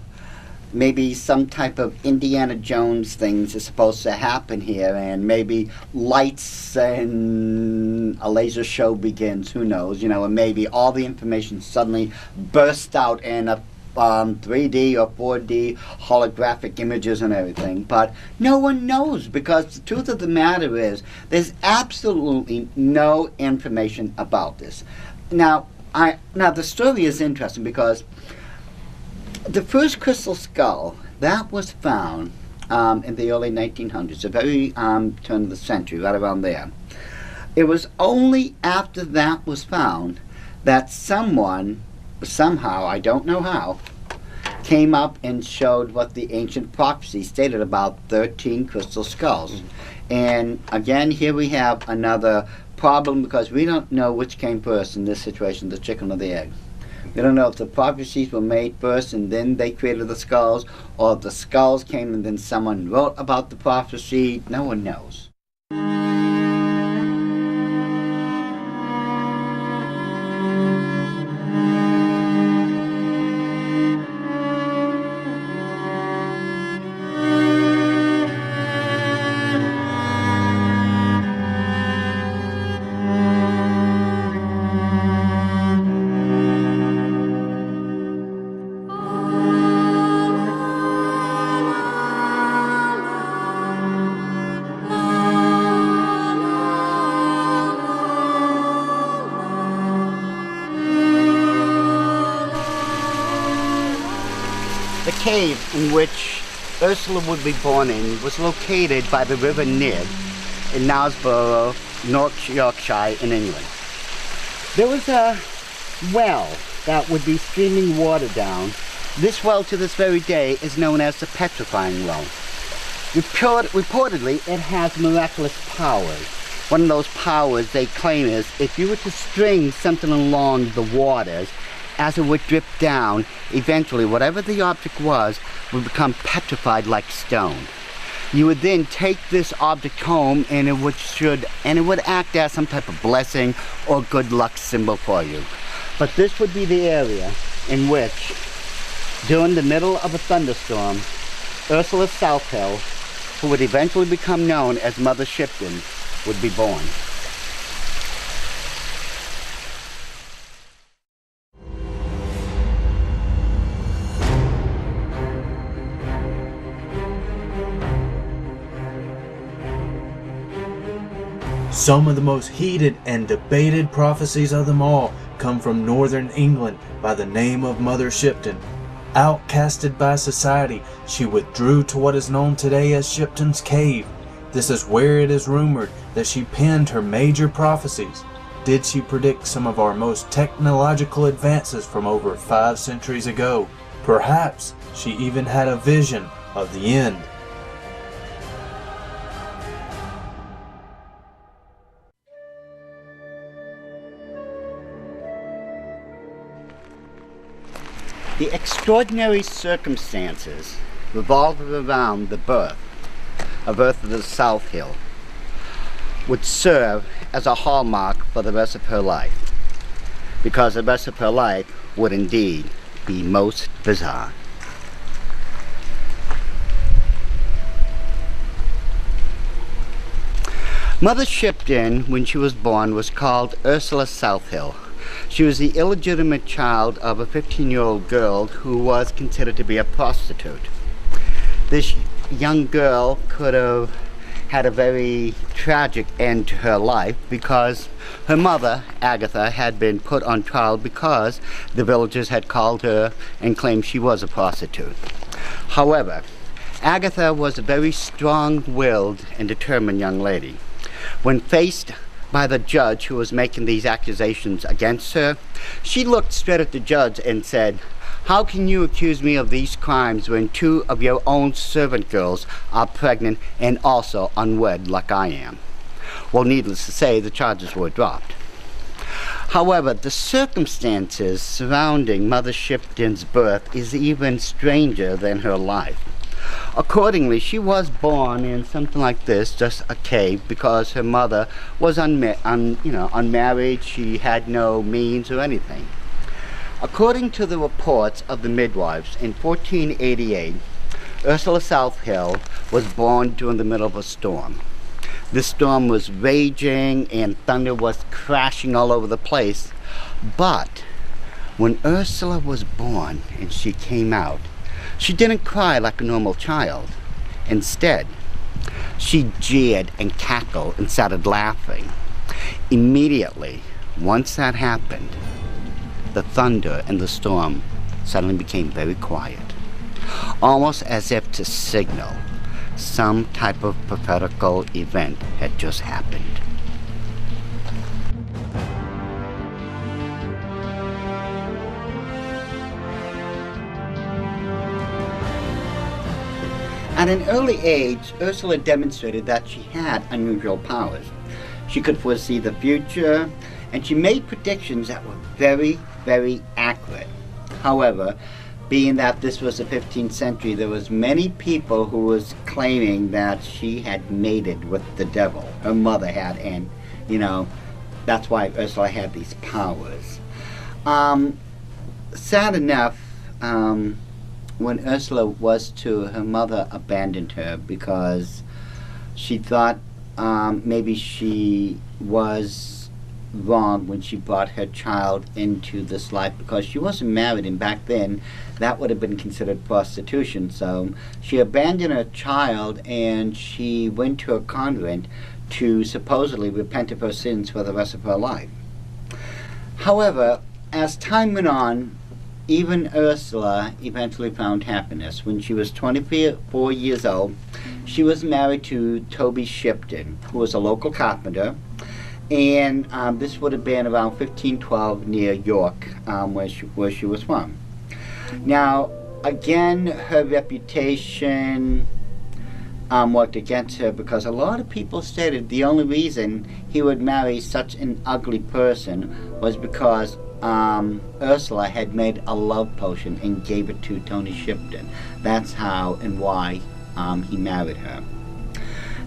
maybe some type of Indiana Jones things is supposed to happen here, and maybe lights and a laser show begins, who knows, and maybe all the information suddenly bursts out in a 3D or 4D holographic images and everything. But no one knows, because the truth of the matter is there's absolutely no information about this. Now the story is interesting, because the first crystal skull that was found in the early 1900s, the very turn of the century, right around there. It was only after that was found that someone, somehow, I don't know how, came up and showed what the ancient prophecy stated about 13 crystal skulls. And again, here we have another problem, because we don't know which came first in this situation, the chicken or the egg. We don't know if the prophecies were made first and then they created the skulls, or if the skulls came and then someone wrote about the prophecy. No one knows. cave in which Ursula would be born in was located by the River Nid in Knaresborough, North Yorkshire in England. There was a well that would be streaming water down. This well to this very day is known as the Petrifying Well. Reportedly, it has miraculous powers. One of those powers they claim is if you were to string something along the waters, as it would drip down, eventually whatever the object was would become petrified like stone. You would then take this object home and it would act as some type of blessing or good luck symbol for you. But this would be the area in which, during the middle of a thunderstorm, Ursula Southhill, who would eventually become known as Mother Shipton, would be born. Some of the most heated and debated prophecies of them all come from northern England by the name of Mother Shipton. Outcasted by society, she withdrew to what is known today as Shipton's Cave. This is where it is rumored that she penned her major prophecies. Did she predict some of our most technological advances from over 5 centuries ago? Perhaps she even had a vision of the end. The extraordinary circumstances revolved around the birth of Ursula Southhill would serve as a hallmark for the rest of her life, because the rest of her life would indeed be most bizarre. Mother Shipton, when she was born, was called Ursula Southhill. She was the illegitimate child of a 15-year-old girl who was considered to be a prostitute. This young girl could have had a very tragic end to her life because her mother, Agatha, had been put on trial because the villagers had called her and claimed she was a prostitute. However, Agatha was a very strong-willed and determined young lady. When faced by the judge who was making these accusations against her, she looked straight at the judge and said, "How can you accuse me of these crimes when 2 of your own servant girls are pregnant and also unwed like I am?" Well, needless to say, the charges were dropped. However, the circumstances surrounding Mother Shipton's birth is even stranger than her life. Accordingly, she was born in something like this, just a cave, because her mother was unmarried. She had no means or anything. According to the reports of the midwives, in 1488, Ursula Southhill was born during the middle of a storm. This storm was raging and thunder was crashing all over the place. But when Ursula was born and she came out, she didn't cry like a normal child. Instead, she jeered and cackled and started laughing. Immediately, once that happened, the thunder and the storm suddenly became very quiet, almost as if to signal some type of prophetical event had just happened. At an early age, Ursula demonstrated that she had unusual powers. She could foresee the future, and she made predictions that were very, very accurate. However, being that this was the 15th century, there was many people who was claiming that she had mated with the devil. Her mother had, and, that's why Ursula had these powers. Sad enough, when Ursula was to, her mother abandoned her because she thought maybe she was wrong when she brought her child into this life, because she wasn't married, and back then that would have been considered prostitution. So she abandoned her child and she went to a convent to supposedly repent of her sins for the rest of her life. However, as time went on, even Ursula eventually found happiness. When she was 24 years old, she was married to Toby Shipton, who was a local carpenter, and this would have been around 1512 near York, where she was from. Now, again, her reputation worked against her because a lot of people stated the only reason he would marry such an ugly person was because Ursula had made a love potion and gave it to Tony Shipton. That's how and why he married her.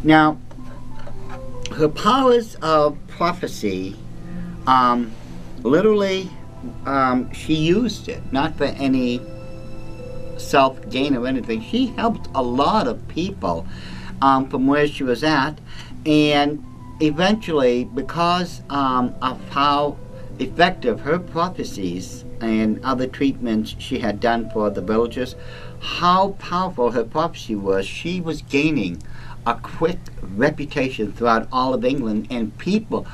Now, her powers of prophecy, literally, she used it, not for any self-gain or anything. She helped a lot of people from where she was at, and eventually, because of how effective her prophecies and other treatments she had done for the villagers, how powerful her prophecy was, she was gaining a quick reputation throughout all of England, and people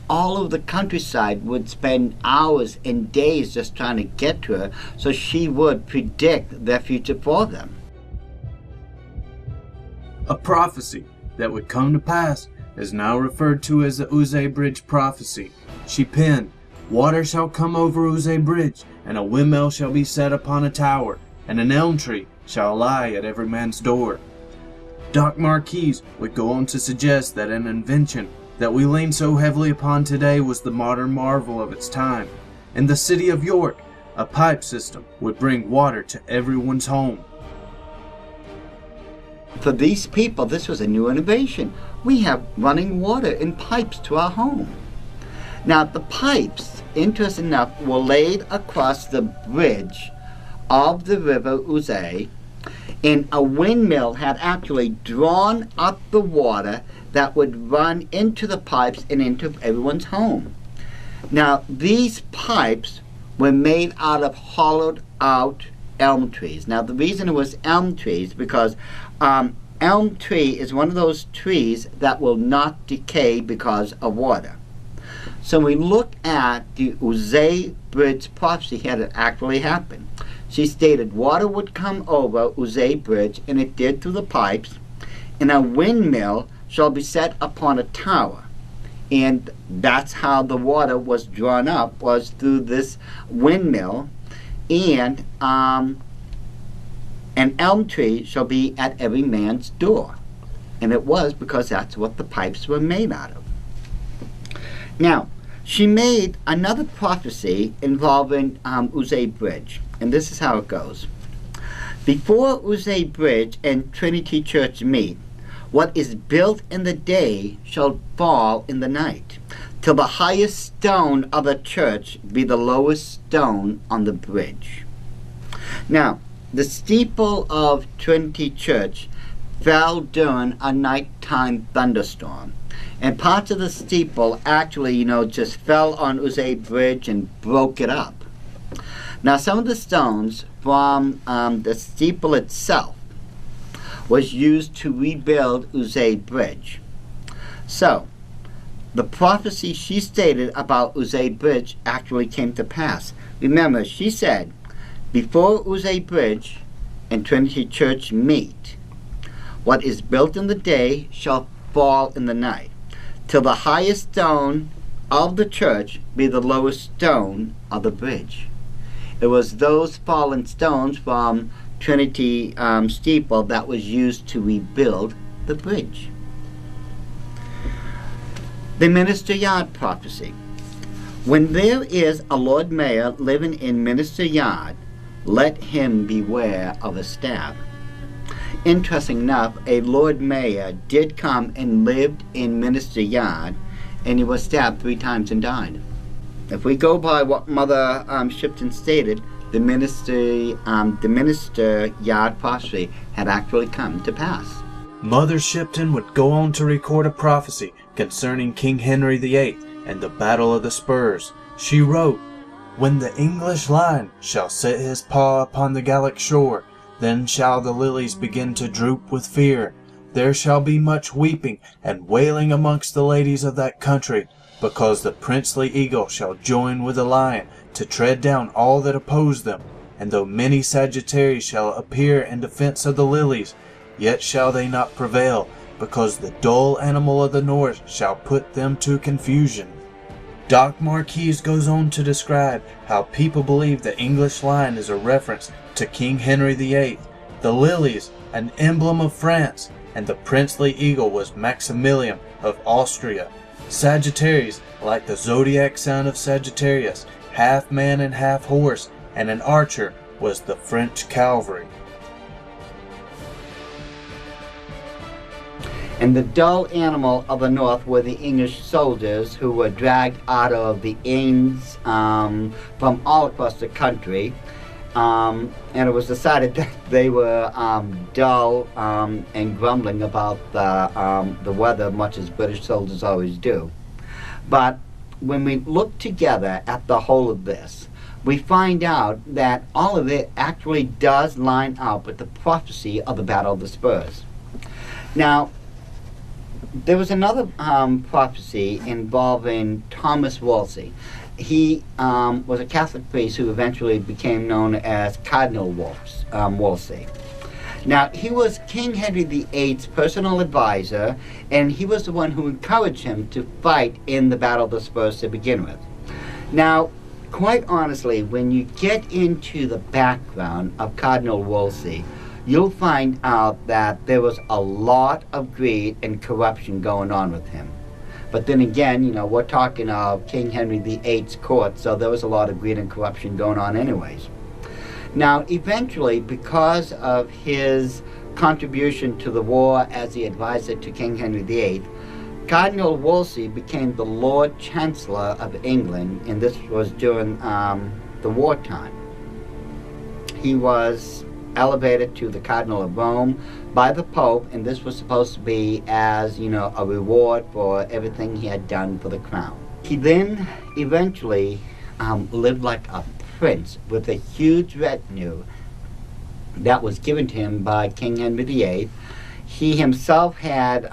all over the countryside would spend hours and days just trying to get to her so she would predict their future for them. A prophecy that would come to pass is now referred to as the Uzay Bridge prophecy. She penned, "Water shall come over Uzay Bridge, and a windmill shall be set upon a tower, and an elm tree shall lie at every man's door." Doc Marquise would go on to suggest that an invention that we lean so heavily upon today was the modern marvel of its time. In the city of York, a pipe system would bring water to everyone's home. For these people, this was a new innovation. We have running water in pipes to our home. Now, the pipes, interesting enough, were laid across the bridge of the river Uzay, and a windmill had actually drawn up the water that would run into the pipes and into everyone's home. Now, these pipes were made out of hollowed out elm trees. Now, the reason it was elm trees because elm tree is one of those trees that will not decay because of water. So we look at the Uzay Bridge prophecy had it actually happen. She stated water would come over Uzay Bridge, and it did through the pipes, and a windmill shall be set upon a tower. And that's how the water was drawn up, was through this windmill, and an elm tree shall be at every man's door. And it was because that's what the pipes were made out of. Now, she made another prophecy involving Uzay Bridge, and this is how it goes. Before Uzay Bridge and Trinity Church meet, what is built in the day shall fall in the night, till the highest stone of the church be the lowest stone on the bridge. Now, the steeple of Trinity Church fell during a nighttime thunderstorm, and parts of the steeple actually, just fell on Uzay Bridge and broke it up. Now, some of the stones from the steeple itself was used to rebuild Uzay Bridge. So, the prophecy she stated about Uzay Bridge actually came to pass. Remember, she said, before Uzay Bridge and Trinity Church meet, what is built in the day shall fall in the night, till the highest stone of the church be the lowest stone of the bridge. It was those fallen stones from Trinity steeple that was used to rebuild the bridge. The Minster Yard prophecy. When there is a Lord Mayor living in Minster Yard, let him beware of a stab. Interesting enough, a Lord Mayor did come and lived in Minster Yard, and he was stabbed 3 times and died. If we go by what Mother Shipton stated, the Minster Yard prophecy had actually come to pass. Mother Shipton would go on to record a prophecy concerning King Henry VIII and the Battle of the Spurs. She wrote, "When the English lion shall set his paw upon the Gallic shore, then shall the lilies begin to droop with fear. There shall be much weeping and wailing amongst the ladies of that country, because the princely eagle shall join with the lion to tread down all that oppose them. And though many Sagittarii shall appear in defense of the lilies, yet shall they not prevail, because the dull animal of the north shall put them to confusion. Doc Marquis goes on to describe how people believe the English lion is a reference to King Henry VIII, the lilies an emblem of France, and the princely eagle was Maximilian of Austria. Sagittaries, like the zodiac sign of Sagittarius, half man and half horse, and an archer was the French cavalry. And the dull animal of the north were the English soldiers who were dragged out of the inns from all across the country. And it was decided that they were dull and grumbling about the weather, much as British soldiers always do. But when we look together at the whole of this, we find out that all of it actually does line up with the prophecy of the Battle of the Spurs. Now, there was another prophecy involving Thomas Wolsey. He was a Catholic priest who eventually became known as Cardinal Wolsey. Now, he was King Henry VIII's personal advisor, and he was the one who encouraged him to fight in the Battle of the Spurs to begin with. Now, quite honestly, when you get into the background of Cardinal Wolsey, you'll find out that there was a lot of greed and corruption going on with him. But then again, you know, we're talking of King Henry VIII's court, so there was a lot of greed and corruption going on anyways. Now, eventually, because of his contribution to the war as the advisor to King Henry VIII, Cardinal Wolsey became the Lord Chancellor of England, and this was during the wartime. He was elevated to the Cardinal of Rome by the Pope, and this was supposed to be as, you know, a reward for everything he had done for the crown. He then eventually lived like a prince with a huge retinue that was given to him by King Henry VIII. He himself had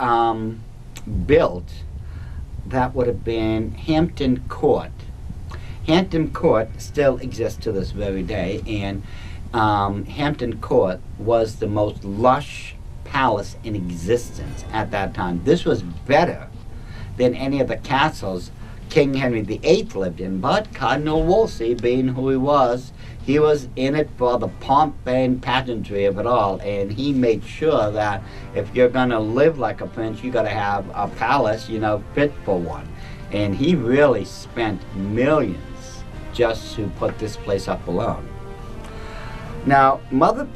built, that would have been Hampton Court. Hampton Court still exists to this very day, and Hampton Court was the most lush palace in existence at that time. This was better than any of the castles King Henry VIII lived in, but Cardinal Wolsey, being who he was in it for the pomp and pageantry of it all, and he made sure that if you're going to live like a prince, you got to have a palace, you know, fit for one. And he really spent millions just to put this place up alone. Now, Mother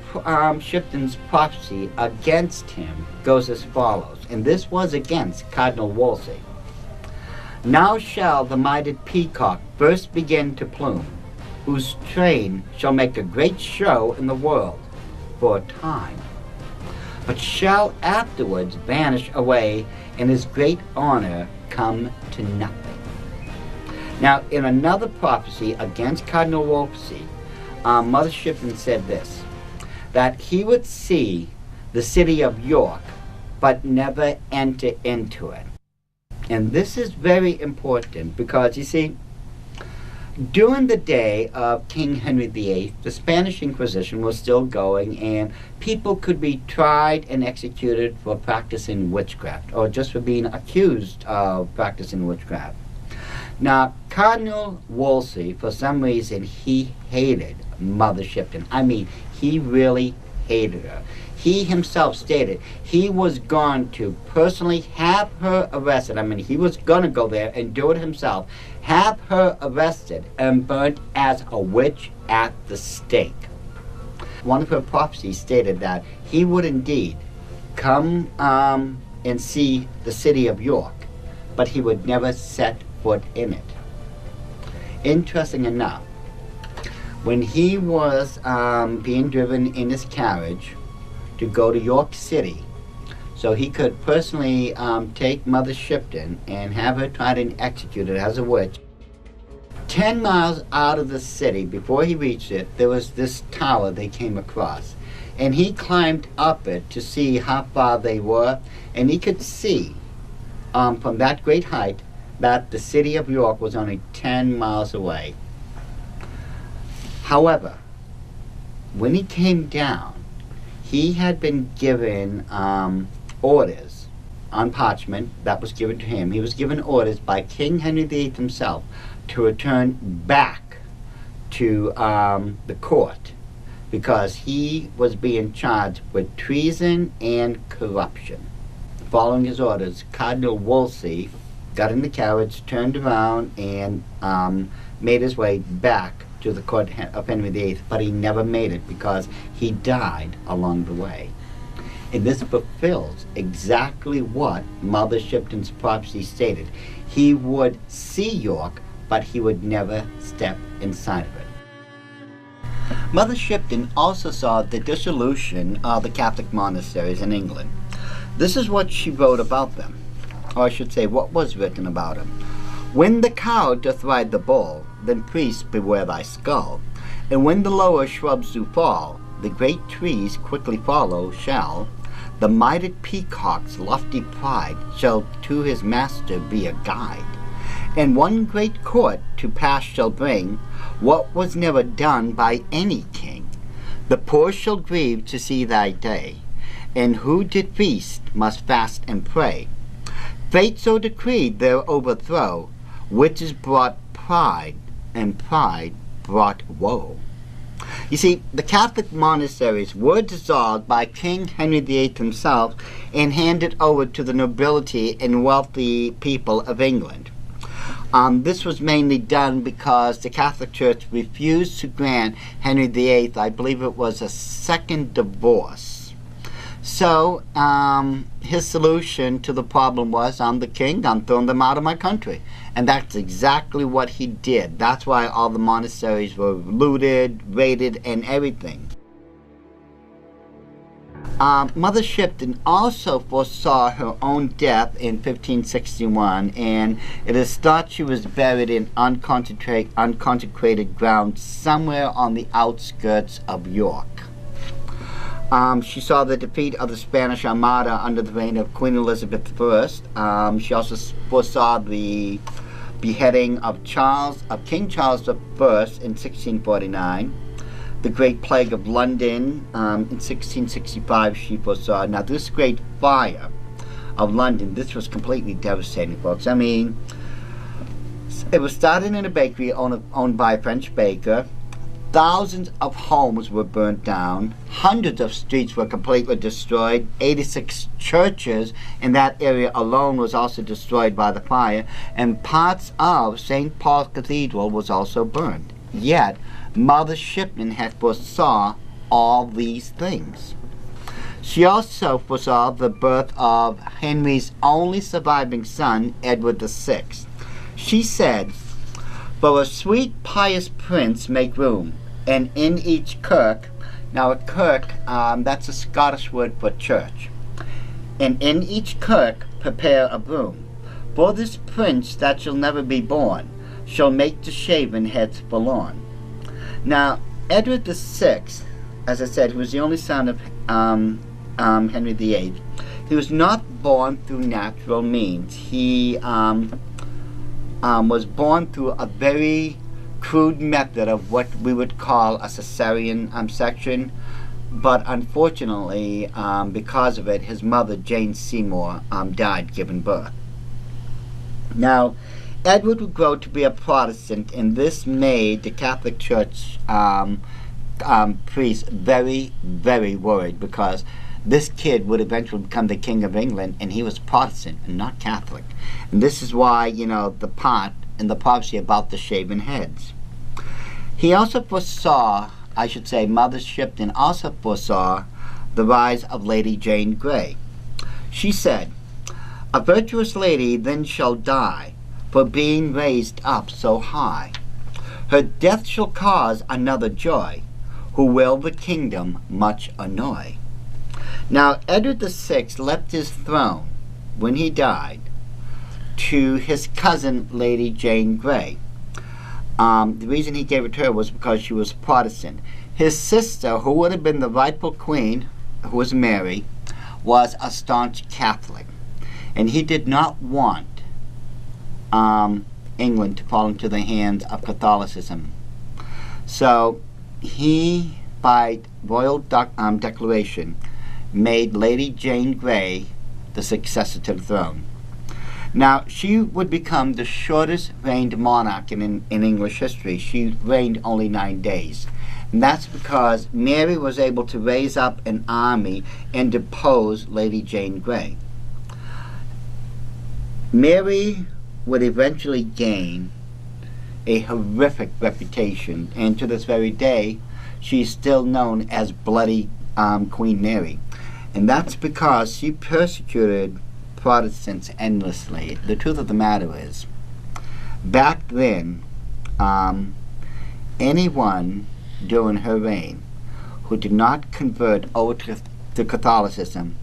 Shipton's prophecy against him goes as follows, and this was against Cardinal Wolsey. Now shall the mitred peacock first begin to plume, whose train shall make a great show in the world for a time, but shall afterwards vanish away, and his great honor come to nothing. Now, in another prophecy against Cardinal Wolsey, Mother Shipton said this, that he would see the city of York, but never enter into it. And this is very important because, you see, during the day of King Henry VIII, the Spanish Inquisition was still going, and people could be tried and executed for practicing witchcraft, or just for being accused of practicing witchcraft. Now, Cardinal Wolsey, for some reason, he hated Mother Shipton. I mean, he really hated her. He himself stated he was going to personally have her arrested. I mean, he was going to go there and do it himself, have her arrested and burnt as a witch at the stake. One of her prophecies stated that he would indeed come and see the city of York, but he would never set foot in it. Interesting enough, when he was being driven in his carriage to go to York City, so he could personally take Mother Shipton and have her tried and executed as a witch, 10 miles out of the city, before he reached it, there was this tower they came across. And he climbed up it to see how far they were, and he could see from that great height that the city of York was only 10 miles away. However, when he came down, he had been given orders on parchment that was given to him. He was given orders by King Henry VIII himself to return back to the court because he was being charged with treason and corruption. Following his orders, Cardinal Wolsey got in the carriage, turned around, and made his way back to the court of Henry VIII, but he never made it because he died along the way. And this fulfills exactly what Mother Shipton's prophecy stated. He would see York, but he would never step inside of it. Mother Shipton also saw the dissolution of the Catholic monasteries in England. This is what she wrote about them, or I should say what was written about them. When the cow doth ride the bull, then priest beware thy skull. And when the lower shrubs do fall, the great trees quickly follow shall. The mitred peacock's lofty pride shall to his master be a guide. And one great court to pass shall bring what was never done by any king. The poor shall grieve to see thy day, and who did feast must fast and pray. Fate so decreed their overthrow, witches brought pride, and pride brought woe. You see, the Catholic monasteries were dissolved by King Henry VIII himself and handed over to the nobility and wealthy people of England. This was mainly done because the Catholic Church refused to grant Henry VIII, I believe it was a second divorce. So his solution to the problem was, I'm the king, I'm throwing them out of my country. And that's exactly what he did. That's why all the monasteries were looted, raided, and everything. Mother Shipton also foresaw her own death in 1561, and it is thought she was buried in unconsecrated ground somewhere on the outskirts of York. She saw the defeat of the Spanish Armada under the reign of Queen Elizabeth I. She also foresaw the beheading of King Charles I in 1649. The Great Plague of London in 1665 she foresaw. Now this Great Fire of London, this was completely devastating, folks. I mean, it was started in a bakery owned by a French baker. Thousands of homes were burnt down. Hundreds of streets were completely destroyed. 86 churches in that area alone was also destroyed by the fire. And parts of St. Paul's Cathedral was also burned. Yet, Mother Shipton had foresaw all these things. She also foresaw the birth of Henry's only surviving son, Edward VI. She said, "For a sweet pious prince make room, and in each kirk," now a kirk, that's a Scottish word for church, "and in each kirk prepare a room. For this prince that shall never be born, shall make the shaven heads forlorn." Now, Edward VI, as I said, he was the only son of Henry VIII. He was not born through natural means. He was born through a very crude method of what we would call a cesarean section, but unfortunately, because of it, his mother, Jane Seymour, died giving birth. Now, Edward would grow to be a Protestant, and this made the Catholic Church priests very, very worried, because this kid would eventually become the King of England, and he was Protestant and not Catholic. And this is why, you know, the part in the prophecy about the shaven heads. He also foresaw, I should say, Mother Shipton also foresaw the rise of Lady Jane Grey. She said, "A virtuous lady then shall die, for being raised up so high. Her death shall cause another joy, who will the kingdom much annoy." Now, Edward VI left his throne, when he died, to his cousin, Lady Jane Grey. The reason he gave it to her was because she was Protestant. His sister, who would have been the rightful queen, who was Mary, was a staunch Catholic. And he did not want England to fall into the hands of Catholicism. So he by royal declaration, made Lady Jane Grey the successor to the throne. Now, she would become the shortest reigned monarch in English history. She reigned only 9 days. And that's because Mary was able to raise up an army and depose Lady Jane Grey. Mary would eventually gain a horrific reputation, and to this very day, she's still known as Bloody Queen Mary. And that's because she persecuted Protestants endlessly. The truth of the matter is, back then, anyone during her reign who did not convert over to Catholicism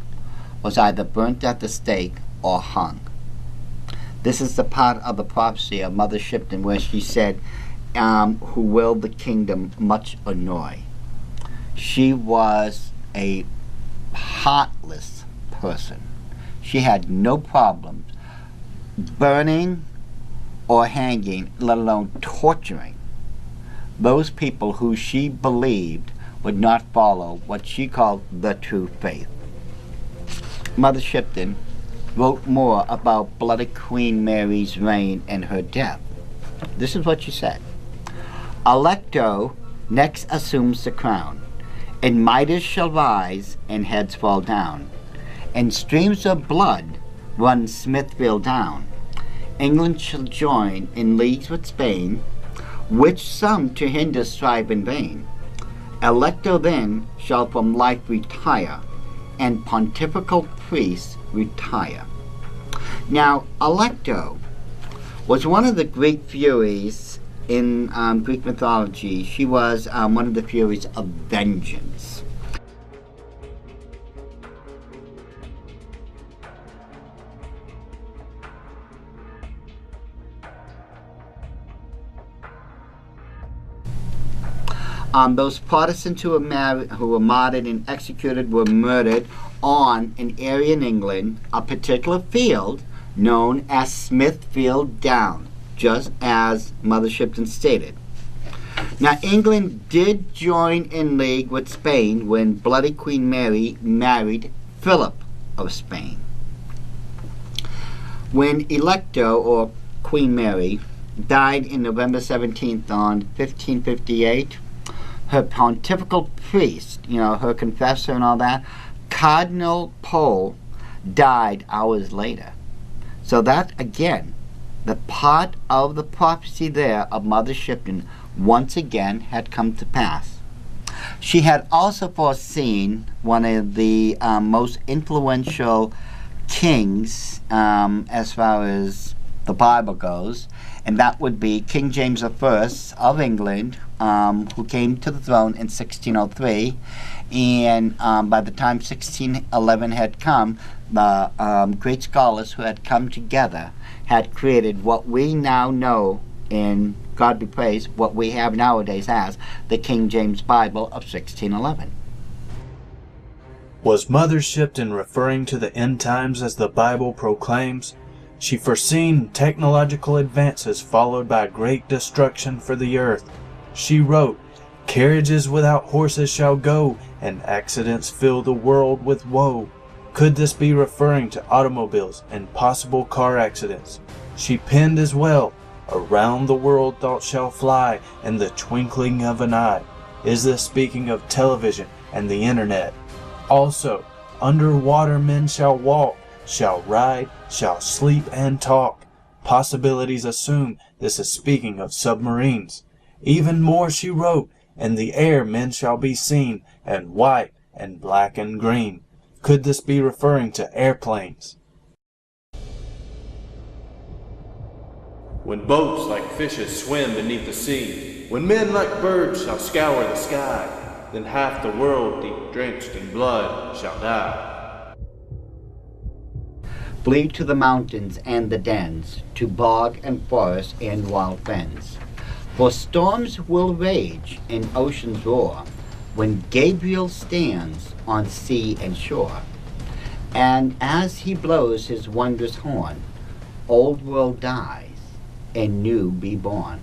was either burnt at the stake or hung. This is the part of the prophecy of Mother Shipton where she said, who will the kingdom much annoy. She was a heartless person. She had no problems burning or hanging, let alone torturing those people who she believed would not follow what she called the true faith. Mother Shipton wrote more about Bloody Queen Mary's reign and her death. This is what she said. Alecto next assumes the crown, and Midas shall rise and heads fall down, and streams of blood run Smithfield down. England shall join in leagues with Spain, which some to hinder strive in vain. Alecto then shall from life retire, and pontifical priests retire. Now, Alecto was one of the Greek Furies in Greek mythology. She was one of the Furies of vengeance. Those Protestants who were martyred and executed were murdered on an area in England, a particular field known as Smithfield Down, just as Mother Shipton stated. Now, England did join in league with Spain when Bloody Queen Mary married Philip of Spain. When Alecto, or Queen Mary, died in November 17th on 1558, her pontifical priest, her confessor and all that, Cardinal Pole, died hours later. So that, again, the part of the prophecy there of Mother Shipton once again had come to pass. She had also foreseen one of the most influential kings as far as the Bible goes, and that would be King James I of England, who came to the throne in 1603. And by the time 1611 had come, the great scholars who had come together had created what we now know, in God be praised, what we have nowadays as the King James Bible of 1611. Was Mother Shipton referring to the end times as the Bible proclaims? She foreseen technological advances followed by great destruction for the earth. She wrote, "Carriages without horses shall go, and accidents fill the world with woe." Could this be referring to automobiles and possible car accidents? She penned as well, "Around the world thoughts shall fly in the twinkling of an eye." Is this speaking of television and the internet? Also, underwater men shall walk, shall ride, shall sleep and talk. Possibilities assume this is speaking of submarines. Even more she wrote, "In the air men shall be seen, and white and black and green." Could this be referring to airplanes? When boats like fishes swim beneath the sea, when men like birds shall scour the sky, then half the world deep drenched in blood shall die. Flee to the mountains and the dens, to bog and forest and wild fens. For storms will rage and oceans roar, when Gabriel stands on sea and shore. And as he blows his wondrous horn, old world dies and new be born.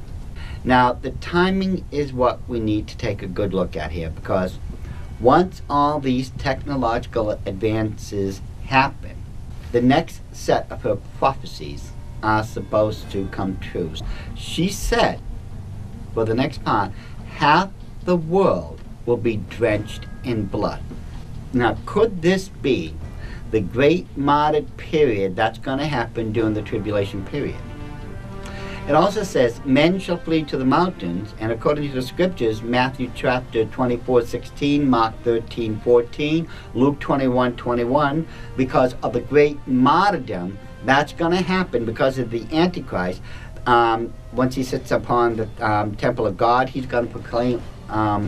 Now, the timing is what we need to take a good look at here, because once all these technological advances happen, the next set of her prophecies are supposed to come true. She said, for the next part, half the world will be drenched in blood. Now, could this be the great martyred period that's going to happen during the tribulation period? It also says, men shall flee to the mountains, and according to the scriptures, Matthew chapter 24:16, Mark 13:14, Luke 21:21, because of the great martyrdom that's going to happen because of the Antichrist. Once he sits upon the temple of God, he's going to proclaim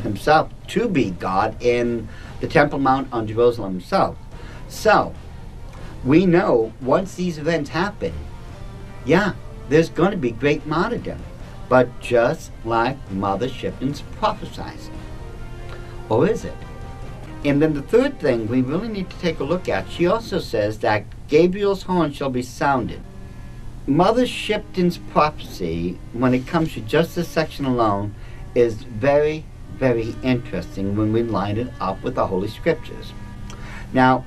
himself to be God in the Temple Mount on Jerusalem himself. So, we know once these events happen, yeah, there's going to be great martyrdom, but just like Mother Shipton's prophesizing. Or is it? And then the third thing we really need to take a look at, she also says that Gabriel's horn shall be sounded. Mother Shipton's prophecy, when it comes to just this section alone, is very, very interesting when we line it up with the Holy Scriptures. Now,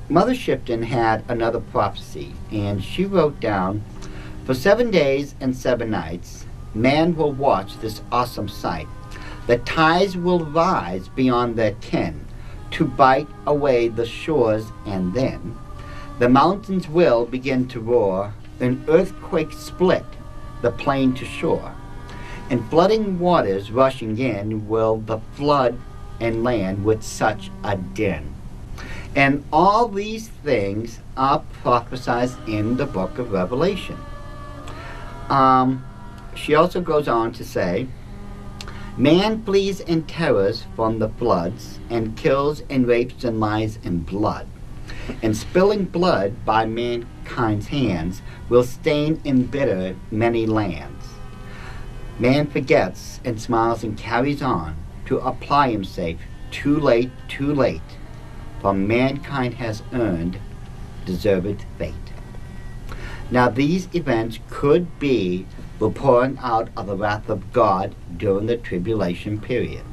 Mother Shipton had another prophecy, and she wrote down, for 7 days and 7 nights, man will watch this awesome sight. The tides will rise beyond their ken to bite away the shores, and then the mountains will begin to roar, an earthquake split the plain to shore, and flooding waters rushing in will the flood and land with such a din. And all these things are prophesied in the book of Revelation. She also goes on to say, man flees in terrors from the floods, and kills and rapes and lies in blood. And spilling blood by mankind's hands will stain and bitter many lands. Man forgets and smiles and carries on to apply himself. Too late, for mankind has earned deserved fate. Now, these events could be the pouring out of the wrath of God during the tribulation period.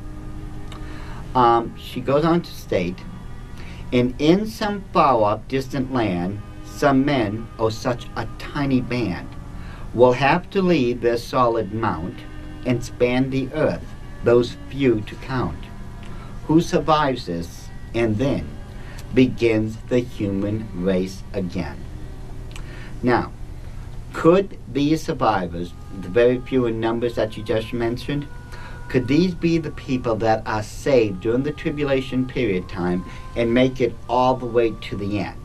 She goes on to state, and in some far-off distant land, some men, oh such a tiny band, will have to leave their solid mount and span the earth, those few to count. Who survives this, and then begins the human race again. Now, could these survivors, the very few in numbers that you just mentioned, could these be the people that are saved during the tribulation period time and make it all the way to the end?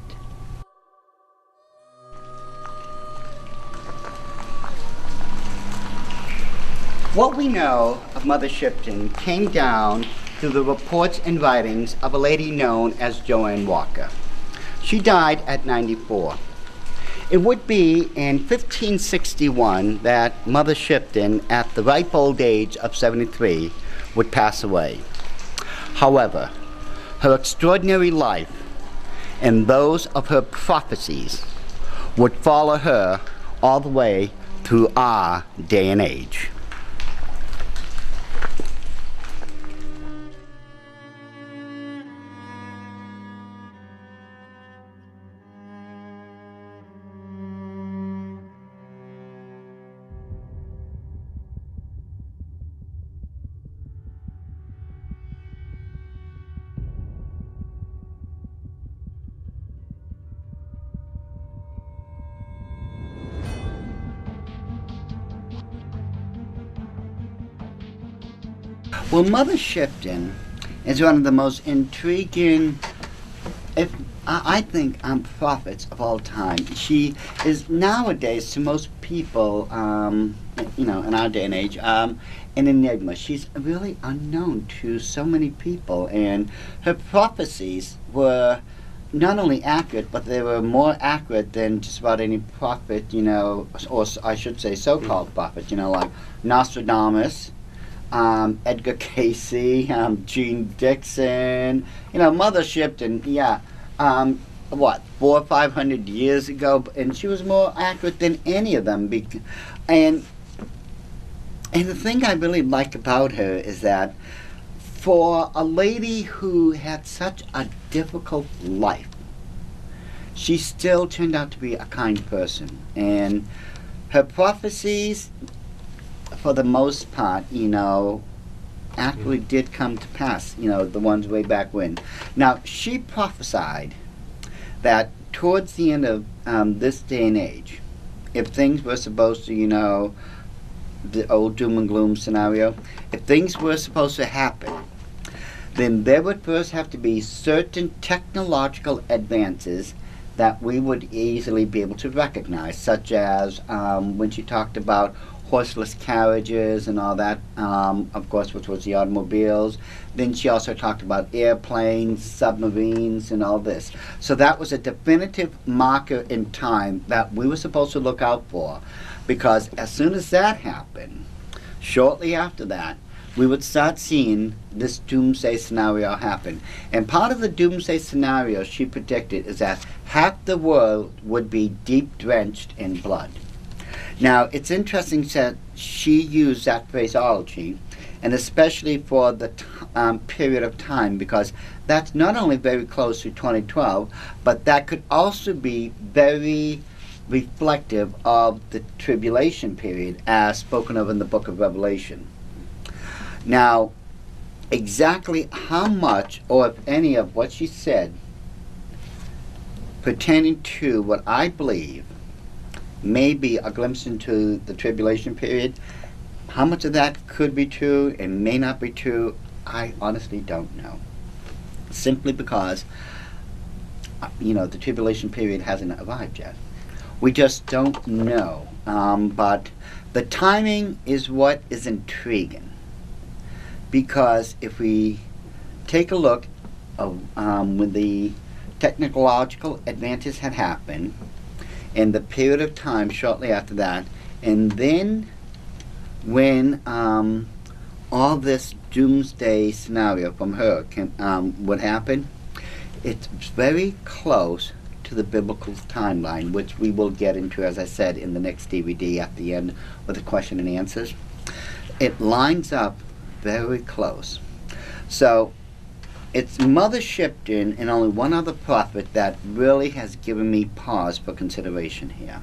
What we know of Mother Shipton came down through the reports and writings of a lady known as Joanne Walker. She died at 94. It would be in 1561 that Mother Shipton, at the ripe old age of 73, would pass away. However, her extraordinary life and those of her prophecies would follow her all the way through our day and age. Well, Mother Shipton is one of the most intriguing, I think, prophets of all time. She is nowadays, to most people, in our day and age, an enigma. She's really unknown to so many people, and her prophecies were not only accurate, but they were more accurate than just about any prophet, or I should say so-called prophet, like Nostradamus, Edgar Cayce, Jean Dixon, Mother Shipton, 400 or 500 years ago, and she was more accurate than any of them. And And the thing I really like about her is that for a lady who had such a difficult life, she still turned out to be a kind person. And her prophecies, for the most part, actually did come to pass, the ones way back when. Now, she prophesied that towards the end of this day and age, if things were supposed to, the old doom and gloom scenario, if things were supposed to happen, then there would first have to be certain technological advances that we would easily be able to recognize, such as when she talked about horseless carriages and all that, of course, which was the automobiles. Then she also talked about airplanes, submarines, and all this. So that was a definitive marker in time that we were supposed to look out for, because as soon as that happened, shortly after that, we would start seeing this doomsday scenario happen. And part of the doomsday scenario she predicted is that half the world would be deep drenched in blood. Now, it's interesting that she used that phraseology, and especially for the period of time, because that's not only very close to 2012, but that could also be very reflective of the tribulation period as spoken of in the book of Revelation. Now, exactly how much, or if any, of what she said pertaining to what I believe may be a glimpse into the tribulation period, how much of that could be true and may not be true, I honestly don't know. Simply because, the tribulation period hasn't arrived yet. We just don't know. But the timing is what is intriguing. Because if we take a look when the technological advances had happened, and the period of time shortly after that, and then when all this doomsday scenario from her would happen, it's very close to the biblical timeline, which we will get into, as I said, in the next DVD at the end with the question and answers. It lines up very close. So it's Mother Shipton and only one other prophet that really has given me pause for consideration here.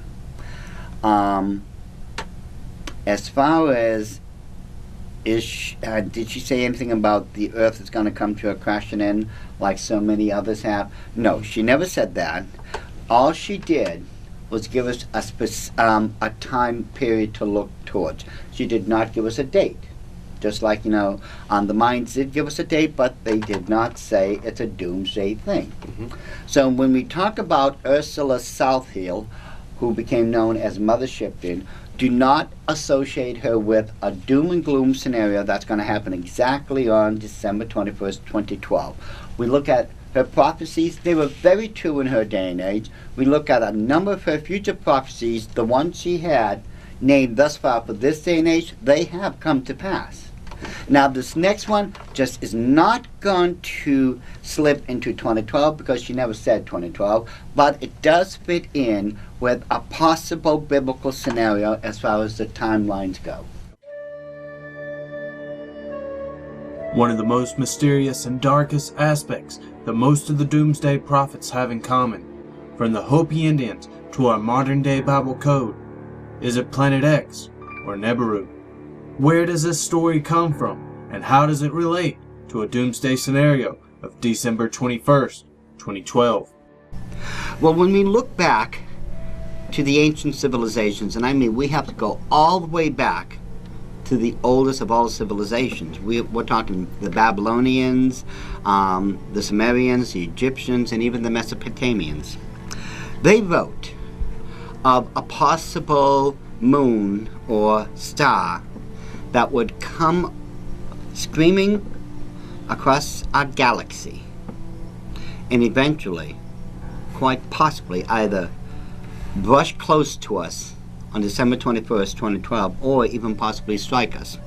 As far as did she say anything about the earth is going to come to a crashing end like so many others have? No, she never said that. All she did was give us a time period to look towards. She did not give us a date. Just like, the Mayans did give us a date, but they did not say it's a doomsday thing. Mm-hmm. So when we talk about Ursula Southhill, who became known as Mother Shipton, do not associate her with a doom and gloom scenario that's going to happen exactly on December 21st, 2012. We look at her prophecies. They were very true in her day and age. We look at a number of her future prophecies, the ones she had named thus far for this day and age, they have come to pass. Now, this next one just is not going to slip into 2012 because she never said 2012, but it does fit in with a possible biblical scenario as far as the timelines go. One of the most mysterious and darkest aspects that most of the Doomsday Prophets have in common, from the Hopi Indians to our modern-day Bible code, is it Planet X or Nibiru? Where does this story come from, and how does it relate to a doomsday scenario of December 21st, 2012? Well, when we look back to the ancient civilizations, and I mean we have to go all the way back to the oldest of all civilizations. We're talking the Babylonians, the Sumerians, the Egyptians, and even the Mesopotamians. They wrote of a possible moon or star that would come screaming across our galaxy and eventually, quite possibly, either brush close to us on December 21st, 2012, or even possibly strike us.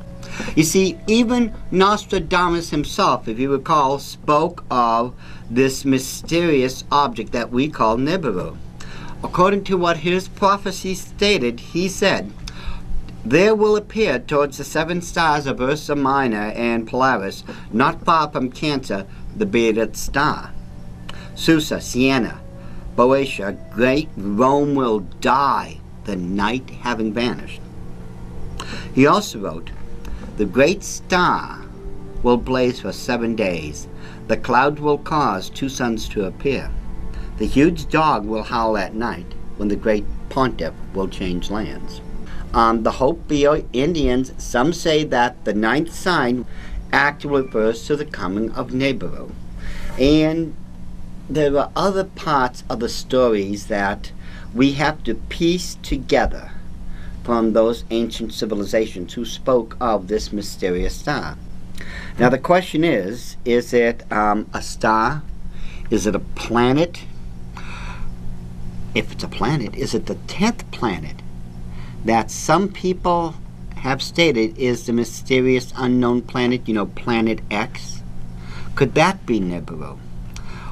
You see, even Nostradamus himself, if you recall, spoke of this mysterious object that we call Nibiru. According to what his prophecy stated, he said, There will appear towards the 7 stars of Ursa Minor and Polaris, not far from Cancer, the bearded star. Susa, Siena, Boeotia, great Rome will die, the night having vanished. He also wrote, the great star will blaze for 7 days. The cloud will cause 2 suns to appear. The huge dog will howl at night when the great pontiff will change lands. The Hopi Indians, some say that the 9th sign actually refers to the coming of Nibiru. And there are other parts of the stories that we have to piece together from those ancient civilizations who spoke of this mysterious star. Now the question is it a star? Is it a planet? If it's a planet, is it the 10th planet that some people have stated is the mysterious unknown planet, Planet X? Could that be Nibiru?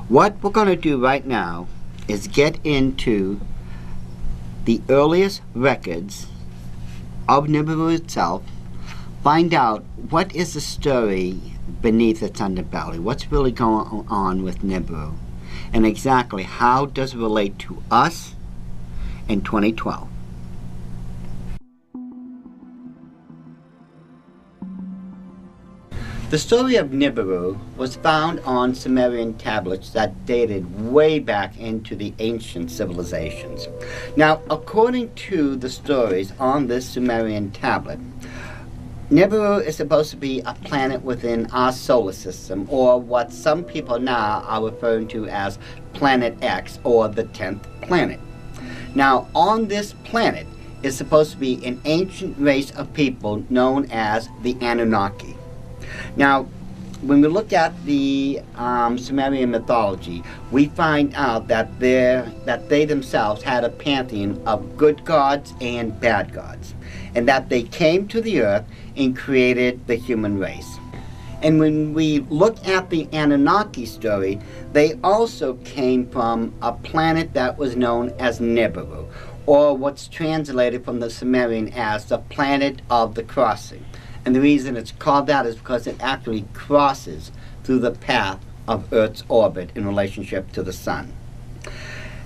What we're going to do right now is get into the earliest records of Nibiru itself, find out what is the story beneath its underbelly, what's really going on with Nibiru, and exactly how does it relate to us in 2012. The story of Nibiru was found on Sumerian tablets that dated way back into the ancient civilizations. Now, according to the stories on this Sumerian tablet, Nibiru is supposed to be a planet within our solar system, or what some people now are referring to as Planet X, or the 10th planet. Now, on this planet is supposed to be an ancient race of people known as the Anunnaki. Now, when we look at the Sumerian mythology, we find out that they themselves had a pantheon of good gods and bad gods, and that they came to the earth and created the human race. And when we look at the Anunnaki story, they also came from a planet that was known as Nibiru, or what's translated from the Sumerian as the planet of the crossing. And the reason it's called that is because it actually crosses through the path of Earth's orbit in relationship to the sun.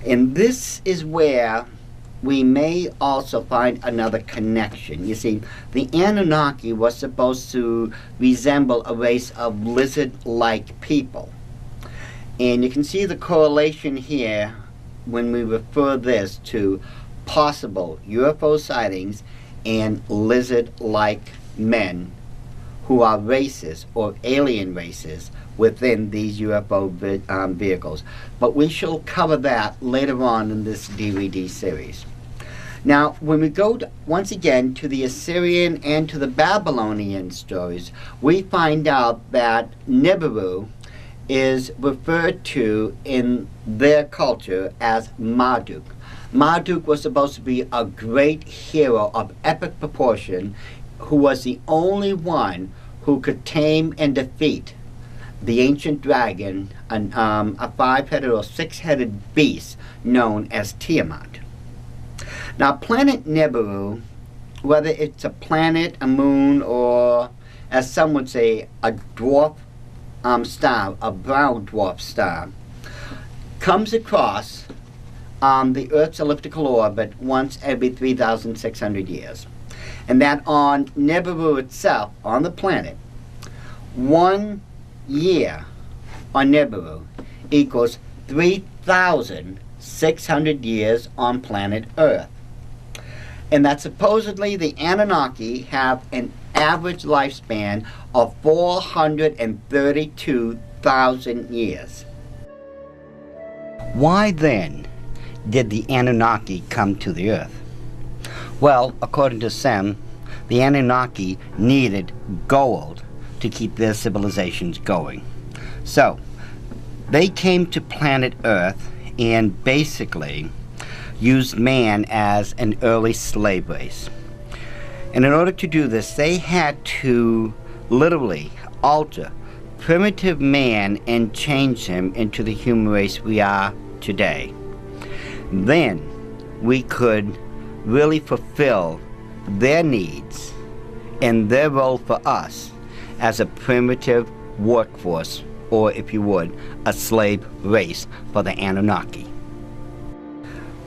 And this is where we may also find another connection. You see, the Anunnaki was supposed to resemble a race of lizard-like people. And you can see the correlation here when we refer this to possible UFO sightings and lizard-like men who are races or alien races within these UFO vehicles. But we shall cover that later on in this DVD series. Now, when we go once again to the Assyrian and to the Babylonian stories, we find out that Nibiru is referred to in their culture as Marduk. Marduk was supposed to be a great hero of epic proportion who was the only one who could tame and defeat the ancient dragon, a 5-headed or 6-headed beast known as Tiamat. Now, planet Nibiru, whether it's a planet, a moon, or as some would say, a dwarf star, a brown dwarf star, comes across the Earth's elliptical orbit once every 3,600 years. And that on Nibiru itself, on the planet, 1 year on Nibiru equals 3,600 years on planet Earth. And that supposedly the Anunnaki have an average lifespan of 432,000 years. Why then did the Anunnaki come to the Earth? Well, according to some, the Anunnaki needed gold to keep their civilizations going. So, they came to planet Earth and basically used man as an early slave race. And in order to do this, they had to literally alter primitive man and change him into the human race we are today. Then we could really fulfill their needs and their role for us as a primitive workforce, or if you would, a slave race for the Anunnaki.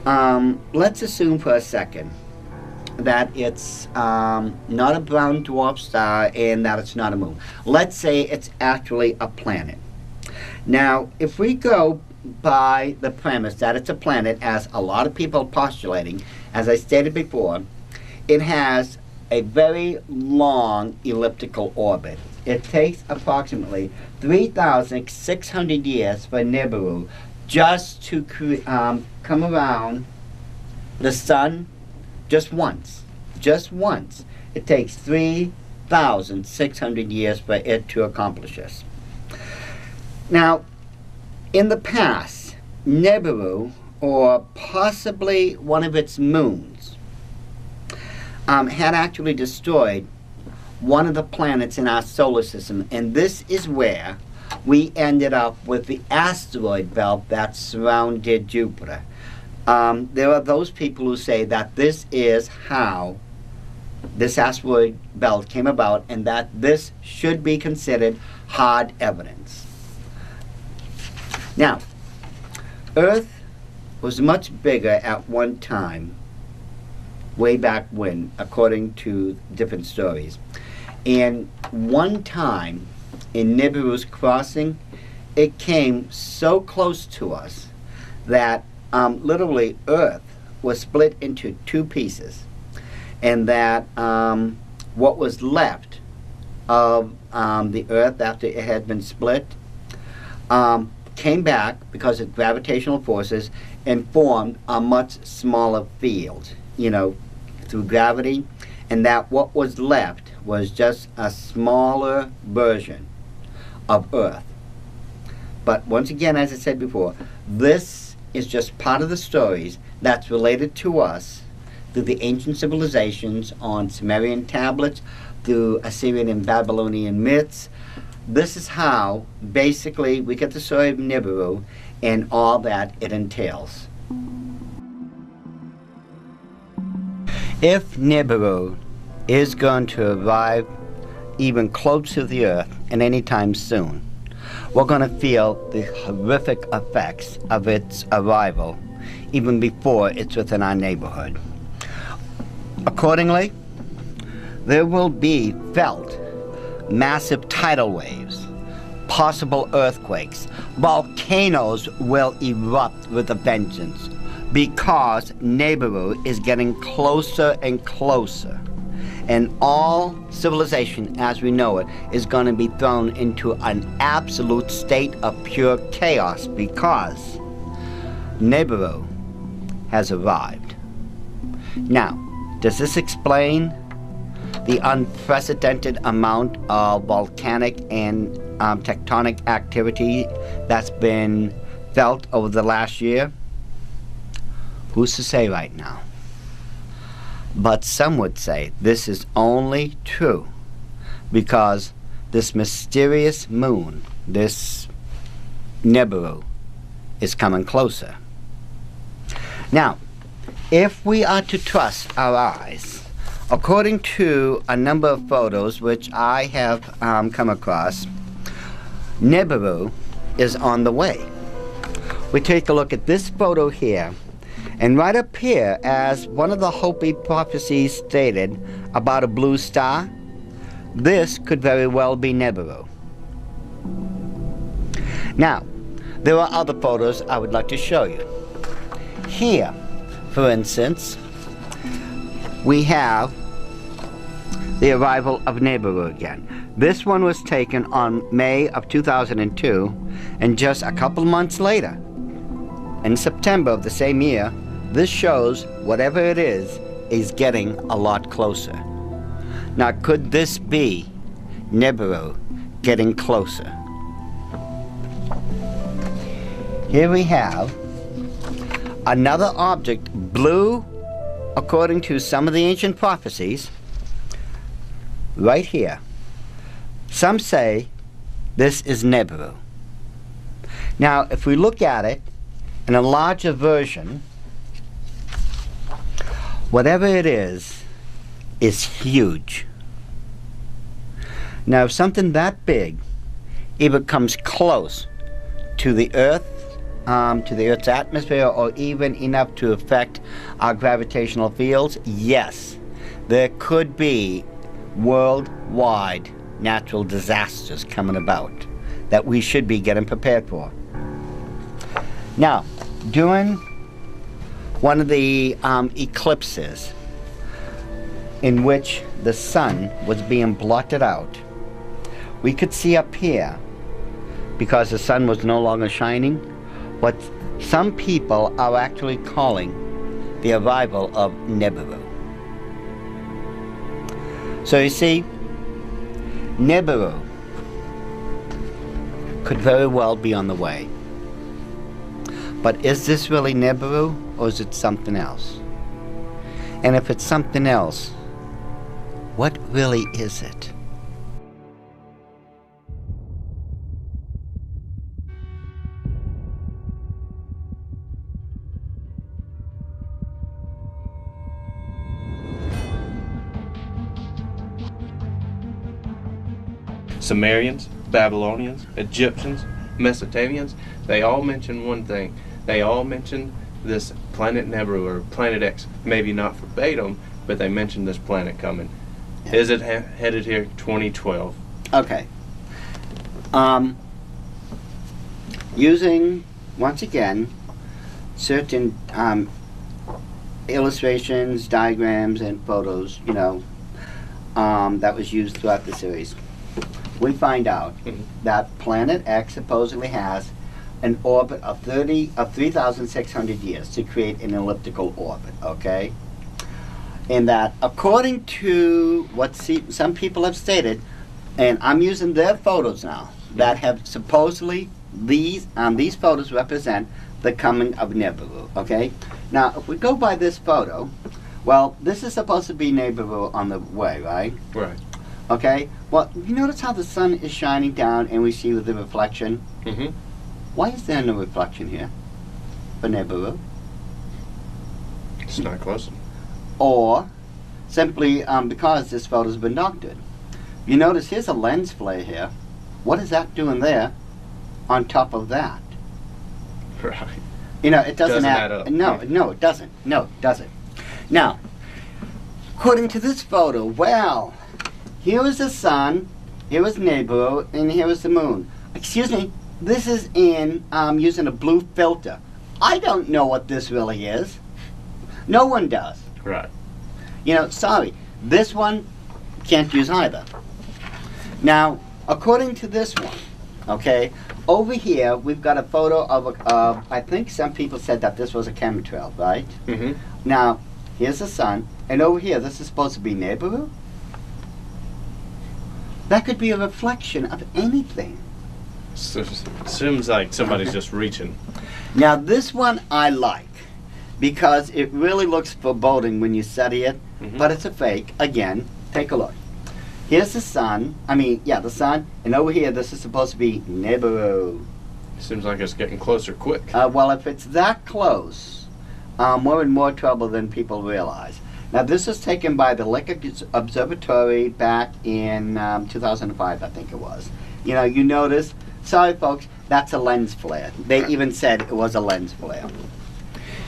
Let's assume for a second that it's not a brown dwarf star and that it's not a moon. Let's say it's actually a planet. Now, if we go by the premise that it's a planet, as a lot of people are postulating, as I stated before, it has a very long elliptical orbit. It takes approximately 3,600 years for Nibiru just to come around the sun just once. Just once. It takes 3,600 years for it to accomplish this. Now, in the past, Nibiru, or possibly one of its moons, had actually destroyed one of the planets in our solar system, and this is where we ended up with the asteroid belt that surrounded Jupiter. There are those people who say that this is how this asteroid belt came about, and that this should be considered hard evidence. Now, Earth was much bigger at one time, way back when, according to different stories. And one time in Nibiru's crossing, it came so close to us that literally Earth was split into two pieces, and that what was left of the Earth after it had been split came back because of gravitational forces and formed a much smaller field, through gravity, and that what was left was just a smaller version of Earth. But once again, as I said before, this is just part of the stories that's related to us through the ancient civilizations on Sumerian tablets, through Assyrian and Babylonian myths. This is how, basically, we get the story of Nibiru and all that it entails. If Nibiru is going to arrive even close to the Earth at any time soon, we're going to feel the horrific effects of its arrival even before it's within our neighborhood. Accordingly, there will be felt massive tidal waves, possible earthquakes, volcanoes will erupt with a vengeance because Nibiru is getting closer and closer. And all civilization as we know it is going to be thrown into an absolute state of pure chaos because Nibiru has arrived. Now, does this explain the unprecedented amount of volcanic and tectonic activity that's been felt over the last year? Who's to say right now? But some would say this is only true because this mysterious moon, this Nibiru, is coming closer. Now, if we are to trust our eyes, according to a number of photos which I have come across, Nibiru is on the way. We take a look at this photo here, and right up here, as one of the Hopi prophecies stated about a blue star, this could very well be Nibiru. Now, there are other photos I would like to show you. Here, for instance, we have the arrival of Nibiru again. This one was taken on May of 2002, and just a couple months later, in September of the same year, this shows whatever it is getting a lot closer. Now, could this be Nibiru getting closer? Here we have another object, blue, according to some of the ancient prophecies, right here. Some say this is Nibiru. Now, if we look at it in a larger version, whatever it is is huge. Now, if something that big either comes close to the Earth's atmosphere, or even enough to affect our gravitational fields, yes, there could be worldwide natural disasters coming about that we should be getting prepared for. Now, during one of the eclipses in which the sun was being blotted out, we could see up here, because the sun was no longer shining, what some people are actually calling the arrival of Nibiru. So you see, Nibiru could very well be on the way. But is this really Nibiru, or is it something else? And if it's something else, what really is it? Sumerians, Babylonians, Egyptians, Mesopotamians, they all mention one thing. They all mention this planet Nibiru, or Planet X. Maybe not verbatim, but they mentioned this planet coming. Yeah. Is it headed here 2012? Okay. Using, once again, certain illustrations, diagrams, and photos, that was used throughout the series, we find out that Planet X supposedly has an orbit of 3,600 years to create an elliptical orbit, okay? And that, according to what some people have stated, and I'm using their photos now, that have supposedly, these photos represent the coming of Nibiru, okay? Now, if we go by this photo, well, this is supposed to be Nibiru on the way, right? Right. Okay, well, you notice how the sun is shining down and we see the reflection? Mm-hmm. Why is there no reflection here for Nibiru? It's not close. Or simply because this photo's been doctored. You notice here's a lens flare here. What is that doing there on top of that? Right. It doesn't add up. No, it doesn't. No, it doesn't. Now, according to this photo, well, here is the sun, here is Nibiru, and here is the moon. Excuse me, this is in using a blue filter. I don't know what this really is. No one does. Right. Sorry, this one can't use either. Now, according to this one, okay, over here we've got a photo of I think some people said that this was a chemtrail, right? Mm-hmm. Now, here's the sun, and over here this is supposed to be Nibiru? That could be a reflection of anything. Seems like somebody's just reaching. Now, this one I like, because it really looks foreboding when you study it, but it's a fake. Again, take a look. Here's the sun, the sun, and over here this is supposed to be Nibiru. Seems like it's getting closer quick. Well, if it's that close, we're in more trouble than people realize. Now, this was taken by the Lick Observatory back in 2005, I think it was. You notice, sorry folks, that's a lens flare. They even said it was a lens flare.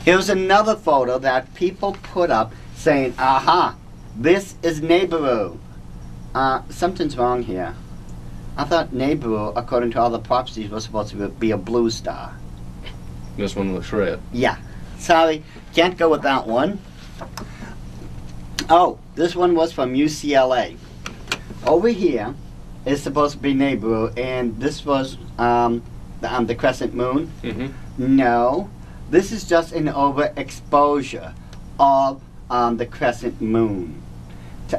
Here's another photo that people put up saying, aha, this is Nibiru. Something's wrong here. I thought Nibiru, according to all the prophecies, was supposed to be a blue star. This one looks red. Yeah. Sorry, can't go with that one. Oh, this one was from UCLA. Over here is supposed to be Nibiru, and this was the crescent moon. Mm-hmm. No, this is just an overexposure of the crescent moon.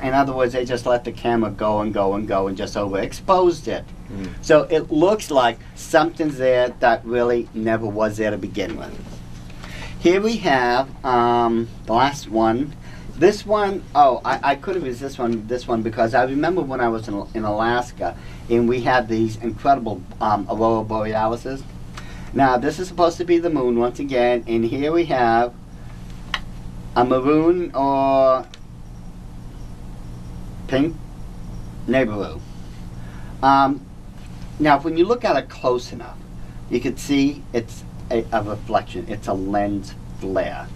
In other words, they just let the camera go and go and go and just overexposed it. Mm. So it looks like something's there that really never was there to begin with. Here we have the last one. This one, I could have used this one because I remember when I was in Alaska and we had these incredible aurora borealises. Now, this is supposed to be the moon once again, and here we have a maroon or Pink, Nibiru. Now, when you look at it close enough, you can see it's a reflection. It's a lens flare.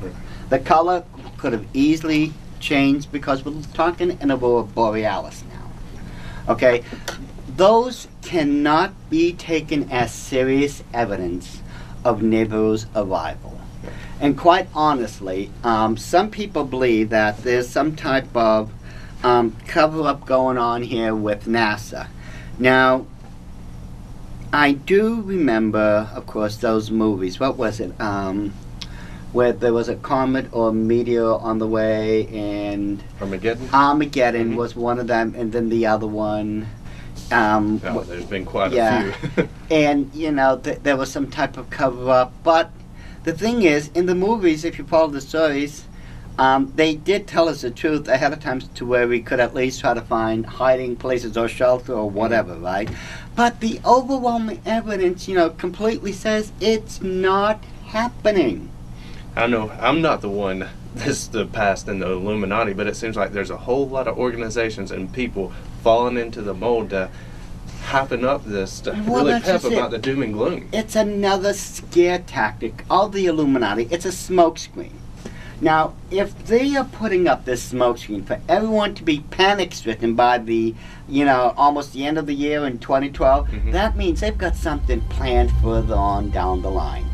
The color could have easily changed because we're talking in Aurora Borealis now. Okay, those cannot be taken as serious evidence of Nibiru's arrival. And quite honestly, some people believe that there's some type of cover-up going on here with NASA. Now, I do remember, of course, those movies. What was it? Where there was a comet or meteor on the way, and Armageddon was one of them, and then the other one. There's been quite a few. And you know, there was some type of cover-up. But the thing is, in the movies, if you follow the stories, they did tell us the truth ahead of time to where we could at least try to find hiding places or shelter or whatever, right? But the overwhelming evidence, you know, completely says it's not happening. I know I'm not the one that's the past in the Illuminati, but it seems like there's a whole lot of organizations and people falling into the mold to hyping up this, to really pep about the doom and gloom. It's another scare tactic of the Illuminati. It's a smokescreen. Now, if they are putting up this smokescreen for everyone to be panic-stricken by the, you know, almost the end of the year in 2012, that means they've got something planned further on down the line.